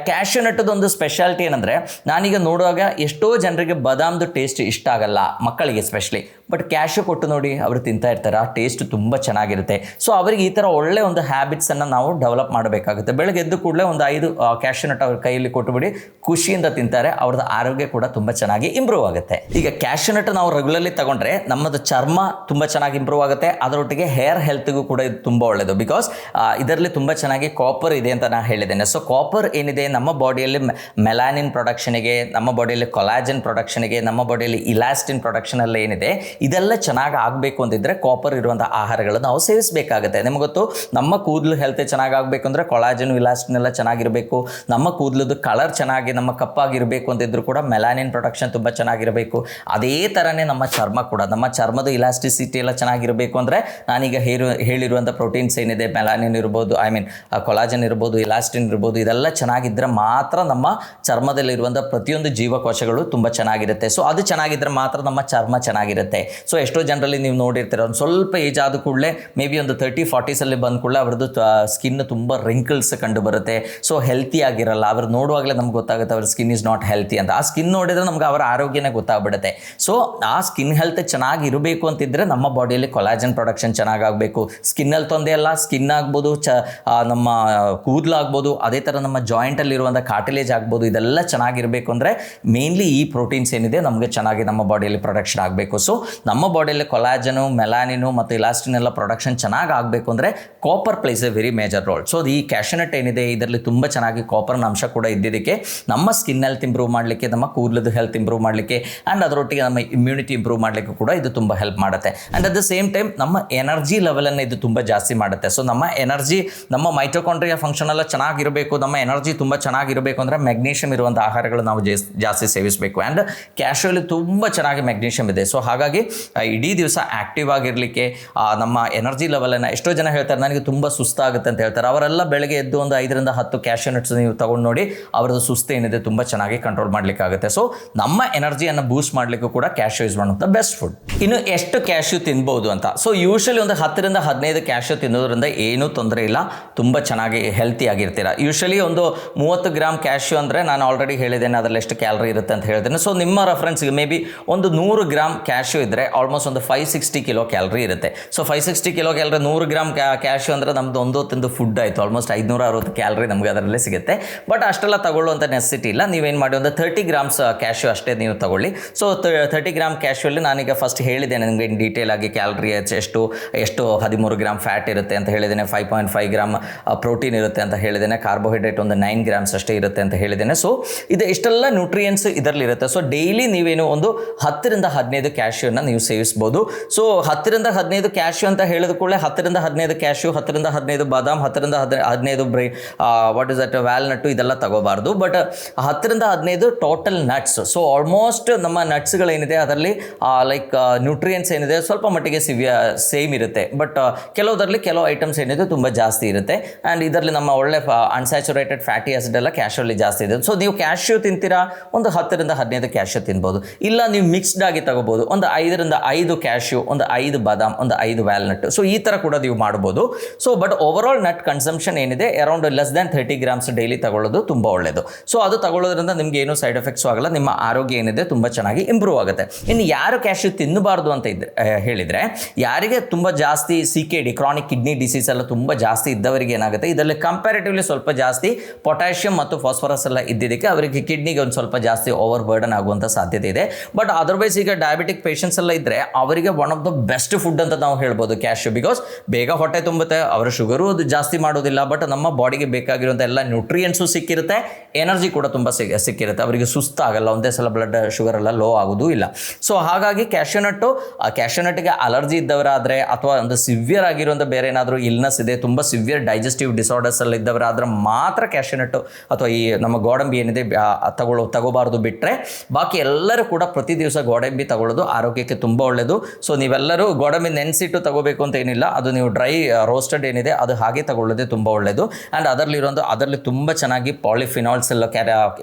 ಕ್ಯಾಶ್ಯೂ ನಟ್ಟದೊಂದು ಸ್ಪೆಷಾಲಿಟಿ ಏನಂದರೆ, ನಾನೀಗ ನೋಡುವಾಗ ಎಷ್ಟೋ ಜನರಿಗೆ ಬಾದಾಮ್ದು ಟೇಸ್ಟ್ ಇಷ್ಟ ಆಗಲ್ಲ, ಮಕ್ಕಳಿಗೆ ಎಸ್ಪೆಷಲಿ. ಬಟ್ ಕ್ಯಾಶ್ಯೂ ಕೊಟ್ಟು ನೋಡಿ, ಅವರು ತಿಂತಾ ಇರ್ತಾರೆ, ಆ ಟೇಸ್ಟ್ ತುಂಬ ಚೆನ್ನಾಗಿರುತ್ತೆ. ಸೊ ಅವರಿಗೆ ಈ ಥರ ಒಳ್ಳೆ ಒಂದು ಹ್ಯಾಬಿಟ್ಸನ್ನು ನಾವು ಡೆವಲಪ್ ಮಾಡಬೇಕಾಗುತ್ತೆ. ಬೆಳಗ್ಗೆ ಎದ್ದು ಕೂಡಲೇ ಒಂದು 5 ಕ್ಯಾಶ್ಯೂ ನಟ್ ಅವ್ರ ಕೈಯಲ್ಲಿ ಕೊಟ್ಟುಬಿಡಿ, ಖುಷಿಯಿಂದ ತಿಂತಾರೆ, ಅವ್ರದ್ದು ಆರೋಗ್ಯ ಕೂಡ ತುಂಬ ಚೆನ್ನಾಗಿ ಇಂಪ್ರೂವ್ ಆಗುತ್ತೆ. ಈಗ ಕ್ಯಾಶ್ಯೂ ನಟ್ ನಾವು ರೆಗ್ಯುಲರ್ಲಿ ತಗೊಂಡ್ರೆ ನಮ್ಮದು ಚರ್ಮ ತುಂಬ ಚೆನ್ನಾಗಿ ಇಂಪ್ರೂವ್ ಆಗುತ್ತೆ, ಅದರೊಟ್ಟಿಗೆ ಹೇರ್ ಹೆಲ್ತ್ಗೂ ಕೂಡ ಇದು ತುಂಬ ಒಳ್ಳೆಯದು. ಬಿಕಾಸ್ ಇದರಲ್ಲಿ ತುಂಬ ಚೆನ್ನಾಗಿ ಕಾಪರ್ ಇದೆ ಅಂತ ನಾನು ಹೇಳಿದ್ದೇನೆ. ಸೊ ಕಾಪರ್ ಏನಿದೆ ನಮ್ಮ ಬಾಡಿಯಲ್ಲಿ ಮೆಲಾನಿನ್ ಪ್ರೊಡಕ್ಷನ್ಗೆ, ನಮ್ಮ ಬಾಡಿಯಲ್ಲಿ ಕೊಲಾಜನ್ ಪ್ರೊಡಕ್ಷನ್ಗೆ, ನಮ್ಮ ಬಾಡಿಯಲ್ಲಿ ಇಲಾಸ್ಟಿನ್ ಪ್ರೊಡಕ್ಷನ್ ಎಲ್ಲ ಏನಿದೆ ಇದೆಲ್ಲ ಚೆನ್ನಾಗಿ ಆಗಬೇಕು ಅಂತಿದ್ರೆ ಕಾಪರ್ ಇರುವಂಥ ಆಹಾರಗಳನ್ನು ನಾವು ಸೇವಿಸಬೇಕಾಗುತ್ತೆ. ನಿಮಗೆ ಗೊತ್ತು, ನಮ್ಮ ಕೂದಲು ಹೆಲ್ತ್ ಚೆನ್ನಾಗಿ ಆಗಬೇಕು ಅಂದರೆ ಕೊಲಾಜನ್, ಇಲಾಸ್ಟಿನ್ ಎಲ್ಲ ಚೆನ್ನಾಗಿರಬೇಕು. ನಮ್ಮ ಕೂದಲದ್ದು ಕಲರ್ ಚೆನ್ನಾಗಿ ನಮ್ಮ ಕಪ್ಪಾಗಿರಬೇಕು ಅಂತಿದ್ರು ಕೂಡ ಮೆಲಾನಿನ್ ಪ್ರೊಡಕ್ಷನ್ ತುಂಬ ಚೆನ್ನಾಗಿರಬೇಕು. ಅದೇ ಥರನೇ ನಮ್ಮ ಚರ್ಮ ಕೂಡ, ನಮ್ಮ ಚರ್ಮದ ಇಲಾಸ್ಟಿಸಿಟಿ ಎಲ್ಲ ಚೆನ್ನಾಗಿರಬೇಕು ಅಂದರೆ ನಾನೀಗ ಹೇಳಿರುವಂಥ ಪ್ರೋಟೀನ್ಸ್ ಏನಿದೆ, ಮೆಲಾನಿನ್ ಇರ್ಬೋದು, ಕೊಲಾಜನ್ ಇರ್ಬೋದು, ಇಲಾಸ್ಟಿನ್ ಇರ್ಬೋದು, ಇದೆಲ್ಲ ಚೆನ್ನಾಗಿದ್ದರೆ ಮಾತ್ರ ನಮ್ಮ ಚರ್ಮದಲ್ಲಿರುವಂಥ ಪ್ರತಿಯೊಂದು ಜೀವಕೋಶಗಳು ತುಂಬ ಚೆನ್ನಾಗಿರುತ್ತೆ. ಸೊ ಅದು ಚೆನ್ನಾಗಿದ್ದರೆ ಮಾತ್ರ ನಮ್ಮ ಚರ್ಮ ಚೆನ್ನಾಗಿರುತ್ತೆ. ಸೊ ಎಷ್ಟೋ ಜನರಲ್ಲಿ ನೀವು ನೋಡಿರ್ತೀರ, ಒಂದು ಸ್ವಲ್ಪ ಏಜ್ ಆದ ಕೂಡಲೇ ಮೇ ಬಿ ಒಂದು 30-40 ಬಂದ ಕೂಡಲೇ ಅವ್ರದ್ದು ಸ್ಕಿನ್ ತುಂಬ ರಿಂಕಲ್ಸ್ ಕಂಡು ಬರುತ್ತೆ. ಸೊ ಹೆಲ್ತಿ ಆಗಿರಲ್ಲ. ಅವ್ರು ನೋಡುವಾಗಲೇ ನಮ್ಗೆ ಗೊತ್ತಾಗುತ್ತೆ ಅವ್ರ ಸ್ಕಿನ್ ಇಸ್ ನಾಟ್ ಹೆಲ್ತಿ ಅಂತ. ಆ ಸ್ಕಿನ್ ನೋಡಿದ್ರೆ ನಮ್ಗೆ ಅವರ ಆರೋಗ್ಯನೇ ಗೊತ್ತಾಗ್ಬಿಡುತ್ತೆ. ಸೊ ಆ ಸ್ಕಿನ್ ಹೆಲ್ತ್ ಚೆನ್ನಾಗಿ ಇರಬೇಕು ಅಂತಿದ್ರೆ ನಮ್ಮ ಬಾಡಿಯಲ್ಲಿ ಕೊಲಾಜನ್ ಪ್ರೊಡಕ್ಷನ್ ಚೆನ್ನಾಗಾಗಬೇಕು. ಸ್ಕಿನ್ನಲ್ಲಿ ತೊಂದರೆ ಅಲ್ಲ, ಸ್ಕಿನ್ ಆಗ್ಬೋದು, ನಮ್ಮ ಕೂದಲಾಗ್ಬೋದು, ಅದೇ ಥರ ನಮ್ಮ ಜಾಯಿಂಟಲ್ಲಿರುವಂಥ ಕಾರ್ಟಿಲೇಜ್ ಆಗ್ಬೋದು, ಇದೆಲ್ಲ ಚೆನ್ನಾಗಿರಬೇಕು ಅಂದರೆ ಮೇನ್ಲಿ ಈ ಪ್ರೋಟೀನ್ಸ್ ಏನಿದೆ ನಮಗೆ ಚೆನ್ನಾಗಿ ನಮ್ಮ ಬಾಡಿಯಲ್ಲಿ ಪ್ರೊಡಕ್ಷನ್ ಆಗಬೇಕು. ಸೊ ನಮ್ಮ ಬಾಡಿಯಲ್ಲಿ ಕೊಲಾಜನು, ಮೆಲಾನಿನು ಮತ್ತು ಇಲಾಸ್ಟಿನ್ ಎಲ್ಲ ಪ್ರೊಡಕ್ಷನ್ ಚೆನ್ನಾಗಿ ಆಗಬೇಕು ಅಂದರೆ copper place A very major role. So ಈ ಕ್ಯಾಶ್ಯೂನಟ್ ಏನಿದೆ ಇದರಲ್ಲಿ ತುಂಬ ಚೆನ್ನಾಗಿ ಕಾಪರ್ನ ಅಂಶ ಕೂಡ ಇದ್ದಿದ್ದಕ್ಕೆ ನಮ್ಮ ಸ್ಕಿನ್ ಹೆಲ್ತ್ ಇಂಪ್ರೂವ್ ಮಾಡಲಿಕ್ಕೆ, ನಮ್ಮ ಕೂದಲದ ಹೆಲ್ತ್ ಇಂಪ್ರೂವ್ ಮಾಡಲಿಕ್ಕೆ ಆ್ಯಂಡ್ ಅದರೊಟ್ಟಿಗೆ ನಮ್ಮ ಇಮ್ಯುನಿಟಿ ಇಂಪ್ರೂವ್ ಮಾಡಲಿಕ್ಕೆ ಕೂಡ ಇದು ತುಂಬ ಹೆಲ್ಪ್ ಮಾಡುತ್ತೆ. And at the same time ನಮ್ಮ ಎನರ್ಜಿ ಲೆವೆಲನ್ನು ಇದು ತುಂಬ ಜಾಸ್ತಿ ಮಾಡುತ್ತೆ. ಸೊ ನಮ್ಮ ಎನರ್ಜಿ, ನಮ್ಮ ಮೈಟೊಕಾಂಡ್ರಿಯಾ ಫಂಕ್ಷನ್ ಎಲ್ಲ ಚೆನ್ನಾಗಿರಬೇಕು, ನಮ್ಮ ಎನರ್ಜಿ ತುಂಬ ಚೆನ್ನಾಗಿರಬೇಕು ಅಂದರೆ ಮೆಗ್ನೀಷಿಯಮ್ ಇರುವಂಥ ಆಹಾರಗಳು ನಾವು ಜಾಸ್ತಿ ಸೇವಿಸಬೇಕು. ಆ್ಯಂಡ್ ಕ್ಯಾಶ್ಯೂಲಿ ತುಂಬ ಚೆನ್ನಾಗಿ ಮೆಗ್ನೀಷಿಯಮ್ ಇದೆ. ಸೊ ಹಾಗಾಗಿ ಇಡೀ ದಿವಸ ಆ್ಯಕ್ಟಿವ್ ಆಗಿರಲಿಕ್ಕೆ, ನಮ್ಮ ಎನರ್ಜಿ ಲೆವೆಲನ್ನು, ಎಷ್ಟೋ ಜನ ಹೇಳ್ತಾರೆ ನನಗೆ ತುಂಬ ಸುಸ್ತಾಗುತ್ತೆ ಅಂತ ಹೇಳ್ತಾರೆ, ಅವರೆಲ್ಲ ಬೆಳಗ್ಗೆ ಎದ್ದು ಒಂದು 5 ರಿಂದ 10 ಕ್ಯಾಶ್ಯೂ ನಟ್ಸ್ ನೀವು ತೊಗೊಂಡು ನೋಡಿ, ಅವರದ್ದು ಸುಸ್ತು ಏನಿದೆ ತುಂಬ ಚೆನ್ನಾಗಿ ಕಂಟ್ರೋಲ್ ಮಾಡಲಿಕ್ಕಾಗುತ್ತೆ. ಸೊ ನಮ್ಮ ಎನರ್ಜಿಯನ್ನು ಬೂಸ್ಟ್ ಮಾಡಲಿಕ್ಕೂ ಕೂಡ ಕ್ಯಾಶ್ಯೂ ಯೂಸ್ ಮಾಡುವಂಥ ಬೆಸ್ಟ್ ಫುಡ್. ಇನ್ನು ಎಷ್ಟು ಕ್ಯಾಶ್ಯೂ ತಿನ್ಬೋದು ಅಂತ, ಸೊ ಯೂಶಲಿ ಒಂದು 10 ರಿಂದ 15 ಕ್ಯಾಶ್ಯೂ ತಿನ್ನೋದ್ರಿಂದ ಏನೂ ತೊಂದರೆ ಇಲ್ಲ, ತುಂಬ ಚೆನ್ನಾಗಿ ಹೆಲ್ತಿ ಆಗಿರ್ತೀರ. ಯೂಶಲಿ ಒಂದು 30 ಗ್ರಾಮ್ ಕ್ಯಾಶ್ಯೂ ಅಂದರೆ ನಾನು ಆಲ್ರೆಡಿ ಹೇಳಿದ್ದೇನೆ ಅದರಲ್ಲಿ ಎಷ್ಟು ಕ್ಯಾಲರಿ ಇರುತ್ತೆ ಅಂತ ಹೇಳಿದ್ದೇನೆ. ಸೊ ನಿಮ್ಮ ರೆಫರೆನ್ಸ್ಗೆ ಮೇ ಬಿ ಒಂದು 100 ಗ್ರಾಮ್ ಕ್ಯಾಶ್ಯೂ ಇದ್ದರೆ ಆಲ್ಮೋಸ್ಟ್ ಒಂದು 560 ಕಿಲೋ ಕ್ಯಾಲರಿ ಇರುತ್ತೆ. So 560 kilo calorie 100 gram cashew ಅಂದರೆ ನಮ್ಮದು ಒಂದು ತಿಂದು ಫುಡ್ ಆಯಿತು, ಆಲ್ಮೋಸ್ಟ್ 560 ಕ್ಯಾಲರಿ ನಮಗೆ ಅದರಲ್ಲೇ ಸಿಗುತ್ತೆ. ಬಟ್ ಅಷ್ಟೆಲ್ಲ ತಗೊಳ್ಳುವಂಥ ನೆಸೆಸಿಟಿ ಇಲ್ಲ. ನೀವೇನು ಮಾಡಿ ಒಂದು 30 ಗ್ರಾಮ್ಸ್ ಕ್ಯಾಶ್ಯೂ ಅಷ್ಟೇ ನೀವು ತಗೊಳ್ಳಿ. ಸೊ 30 ಗ್ರಾಮ್ ಕ್ಯಾಶ್ಯೂಲ್ಲಿ ನಾನೀಗ ಫಸ್ಟ್ ಹೇಳಿದ್ದೇನೆ ನಿಮಗೆ ಇನ್ ಡೀಟೇಲ್ ಆಗಿ ಕ್ಯಾಲರಿ ಎಷ್ಟು 13 ಗ್ರಾಮ್ ಫ್ಯಾಟ್ ಇರುತ್ತೆ ಅಂತ ಹೇಳಿದ್ದೇನೆ, 5.5 ಗ್ರಾಮ್ ಪ್ರೋಟೀನ್ ಇರುತ್ತೆ ಅಂತ ಹೇಳಿದ್ದೇನೆ, ಕಾರ್ಬೋಹೈಡ್ರೇಟ್ ಒಂದು 9 ಗ್ರಾಮ್ಸ್ ಅಷ್ಟೇ ಇರುತ್ತೆ ಅಂತ ಹೇಳಿದ್ದೇನೆ. ಸೊ ಇದು ಇಷ್ಟೆಲ್ಲ ನ್ಯೂಟ್ರಿಯೆಂಟ್ಸ್ ಇದರಲ್ಲಿ ಇರುತ್ತೆ. ಸೊ ಡೈಲಿ ನೀವೇನು ಒಂದು 10 ರಿಂದ 15 ಕ್ಯಾಶ್ಯೂನ ನೀವು ಸೇವಿಸ್ಬೋದು. ಸೊ 10 ರಿಂದ 15 ಕ್ಯಾಶ್ಯೂ ಅಂತ ಹೇಳಿದ ಕೂಡಲೇ 10 ರಿಂದ 15 ಕ್ಯಾಶ್ಯೂ, 10 ರಿಂದ 15 ಬಾದಾಮ್, 10 ರಿಂದ 15 ವಾಟ್ ಇಸ್ ದಟ್ ವ್ಯಾಲ್ನಟ್ಟು ಇದೆಲ್ಲ ತಗೋಬಾರ್ದು. ಬಟ್ 10 ರಿಂದ 15 ಟೋಟಲ್ ನಟ್ಸ್. ಸೊ ಆಲ್ಮೋಸ್ಟ್ ನಮ್ಮ ನಟ್ಸ್ಗಳೇನಿದೆ ಅದರಲ್ಲಿ ಲೈಕ್ ನ್ಯೂಟ್ರಿಯೆಂಟ್ಸ್ ಏನಿದೆ ಸ್ವಲ್ಪ ಮಟ್ಟಿಗೆ ಸೇಮ್ ಇರುತ್ತೆ. ಬಟ್ ಕೆಲವುದರಲ್ಲಿ ಕೆಲವು ಐಟಮ್ಸ್ ಏನಿದೆ ತುಂಬ ಜಾಸ್ತಿ ಇರುತ್ತೆ. ಆ್ಯಂಡ್ ಇದರಲ್ಲಿ ನಮ್ಮ ಒಳ್ಳೆ ಅನ್ಸ್ಯಾಚುರೇಟೆಡ್ ಫ್ಯಾಟಿ ಆಸಿಡ್ ಎಲ್ಲ ಕ್ಯಾಶ್ಯೂಲ್ಲಿ ಜಾಸ್ತಿ ಇದೆ. ಸೊ ನೀವು ಕ್ಯಾಶ್ಯೂ ತಿಂತೀರಾ, ಒಂದು 10 ರಿಂದ 15 ಕ್ಯಾಶ್ಯೂ ತಿನ್ಬೋದು. ಇಲ್ಲ ನೀವು ಮಿಕ್ಸ್ಡ್ ಆಗಿ ತಗೋಬೋದು, ಒಂದು 5 ರಿಂದ 5 ಕ್ಯಾಶ್ಯೂ, ಒಂದು 5 ಬಾದಾಮ್, ಒಂದು 5 ವ್ಯಾಲ್ನಟ್. ಸೊ ಈ ಥರ ಕೂಡ ನೀವು ಮಾಡ್ಬೋದು. So but overall nut consumption ಏನಿದೆ around less than 30 grams daily ತಗೊಳ್ಳೋದು ತುಂಬ ಒಳ್ಳೆಯದು. ಸೊ ಅದು ತಗೊಳ್ಳೋದ್ರಿಂದ ನಿಮ್ಗೆ ಏನೂ ಸೈಡ್ ಎಫೆಕ್ಟ್ಸು ಆಗಲ್ಲ, ನಿಮ್ಮ ಆರೋಗ್ಯ ಏನಿದೆ ತುಂಬ ಚೆನ್ನಾಗಿ ಇಂಪ್ರೂವ್ ಆಗುತ್ತೆ. ಇನ್ನು ಯಾರು ಕ್ಯಾಶ್ಯೂ ತಿನ್ನಬಾರ್ದು ಅಂತ ಹೇಳಿದರೆ, ಯಾರಿಗೆ ತುಂಬ ಜಾಸ್ತಿ CKD ಕ್ರಾನಿಕ್ ಕಿಡ್ನಿ ಡಿಸೀಸ್ ಎಲ್ಲ ತುಂಬ ಜಾಸ್ತಿ ಇದ್ದವರಿಗೆ ಏನಾಗುತ್ತೆ, ಇದರಲ್ಲಿ ಕಂಪ್ಯಾರಿಟಿವ್ಲಿ ಸ್ವಲ್ಪ ಜಾಸ್ತಿ ಪೊಟ್ಯಾಷಿಯಮ್ ಮತ್ತು ಫಾಸ್ಫರಸ್ ಎಲ್ಲ ಇದ್ದಿದ್ದಕ್ಕೆ ಅವರಿಗೆ ಕಿಡ್ನಿಗೆ ಒಂದು ಸ್ವಲ್ಪ ಜಾಸ್ತಿ ಓವರ್ ಬರ್ಡನ್ ಆಗುವಂಥ ಸಾಧ್ಯತೆ ಇದೆ. ಬಟ್ ಅದರ್ವೈಸ್ ಈಗ ಡಯಾಬಿಟಿಕ್ ಪೇಷಂಟ್ಸ್ ಎಲ್ಲ ಇದ್ದರೆ ಅವರಿಗೆ one of the best food ಅಂತ ನಾವು ಹೇಳ್ಬೋದು ಕ್ಯಾಶ್ಯೂ. ಬಿಕಾಸ್ ಬೇಗ ಹೊಟ್ಟೆ ತುಂಬುತ್ತೆ, ಅವರ ಶುಗರು ಅದು ಜಾಸ್ತಿ ಮಾಡೋದಿಲ್ಲ, ಬಟ್ ನಮ್ಮ ಬಾಡಿಗೆ ಬೇಕಾಗಿರುವಂಥ ಎಲ್ಲ ನ್ಯೂಟ್ರಿಯೆಂಟ್ಸು ಸಿಕ್ಕಿರುತ್ತೆ, ಎನರ್ಜಿ ಕೂಡ ತುಂಬ ಸಿಕ್ಕಿರುತ್ತೆ, ಅವರಿಗೆ ಸುಸ್ತಾಗಲ್ಲ, ಒಂದೇ ಸಲ ಬ್ಲಡ್ ಶುಗರ್ ಎಲ್ಲ ಲೋ ಆಗೋದು ಇಲ್ಲ. ಸೊ ಹಾಗಾಗಿ ಕ್ಯಾಶ್ಯೂನಟ್ಗೆ ಅಲರ್ಜಿ ಇದ್ದವರಾದರೆ ಅಥವಾ ಒಂದು ಸಿವಿಯರ್ ಆಗಿರುವಂಥ ಬೇರೆ ಏನಾದರೂ ಇಲ್ನೆಸ್ ಇದೆ, ತುಂಬ ಸಿವಿಯರ್ ಡೈಜೆಸ್ಟಿವ್ ಡಿಸಾರ್ಡರ್ಸ್ ಎಲ್ಲ ಇದ್ದವರಾದ್ರೆ ಮಾತ್ರ ಕ್ಯಾಶ್ಯೂನಟ್ಟು ಅಥವಾ ಈ ನಮ್ಮ ಗೋಡಂಬಿ ಏನಿದೆ ತಗೋಬಾರ್ದು. ಬಿಟ್ಟರೆ ಬಾಕಿ ಎಲ್ಲರೂ ಕೂಡ ಪ್ರತಿ ದಿವಸ ಗೋಡಂಬಿ ತಗೊಳ್ಳೋದು ಆರೋಗ್ಯಕ್ಕೆ ತುಂಬ ಒಳ್ಳೆಯದು. ಸೊ ನೀವೆಲ್ಲರೂ ಗೋಡಂಬಿ ನೆನೆಸಿಟ್ಟು ತಗೋಬೇಕು ಅಂತ ಏನಿಲ್ಲ, ಅದು ನೀವು ಡ್ರೈ ರೋಸ್ಟೆಡ್ ಏನಿದೆ ಅದು ಹಾಗೆ ತಗೊಳ್ಳೋದೇ ತುಂಬ ಒಳ್ಳೆಯದು. ಆ್ಯಂಡ್ ಅದರಲ್ಲಿ ತುಂಬ ಚೆನ್ನಾಗಿ ಪಾಲಿಫಿನಾಲ್ಸ್ ಎಲ್ಲ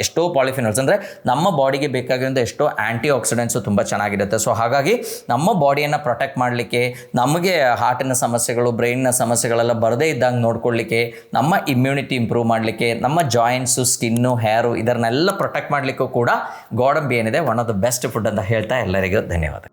ಎಷ್ಟೋ ಪಾಲಿಫಿನಾಲ್ಸ್ ಅಂದರೆ ನಮ್ಮ ಬಾಡಿಗೆ ಬೇಕಾಗಿರೋಂಥ ಎಷ್ಟೋ ಆ್ಯಂಟಿ ಆಕ್ಸಿಡೆಂಟ್ಸು ತುಂಬ ಚೆನ್ನಾಗಿರುತ್ತೆ. ಸೊ ಹಾಗಾಗಿ ನಮ್ಮ ಬಾಡಿಯನ್ನು ಪ್ರೊಟೆಕ್ಟ್ ಮಾಡಲಿಕ್ಕೆ, ನಮಗೆ ಹಾರ್ಟಿನ ಸಮಸ್ಯೆಗಳು, ಬ್ರೈನ್ನ ಸಮಸ್ಯೆಗಳೆಲ್ಲ ಬರದೇ ಇದ್ದಂಗೆ ನೋಡ್ಕೊಳ್ಳಿಕ್ಕೆ, ನಮ್ಮ ಇಮ್ಯುನಿಟಿ ಇಂಪ್ರೂವ್ ಮಾಡಲಿಕ್ಕೆ, ನಮ್ಮ ಜಾಯಿಂಟ್ಸು, ಸ್ಕಿನ್ನು, ಹೇರು ಇದನ್ನೆಲ್ಲ ಪ್ರೊಟೆಕ್ಟ್ ಮಾಡಲಿಕ್ಕೂ ಕೂಡ ಗೋಡಂಬಿ ಏನಿದೆ one of the best food ಅಂತ ಹೇಳ್ತಾ ಎಲ್ಲರಿಗೂ ಧನ್ಯವಾದ.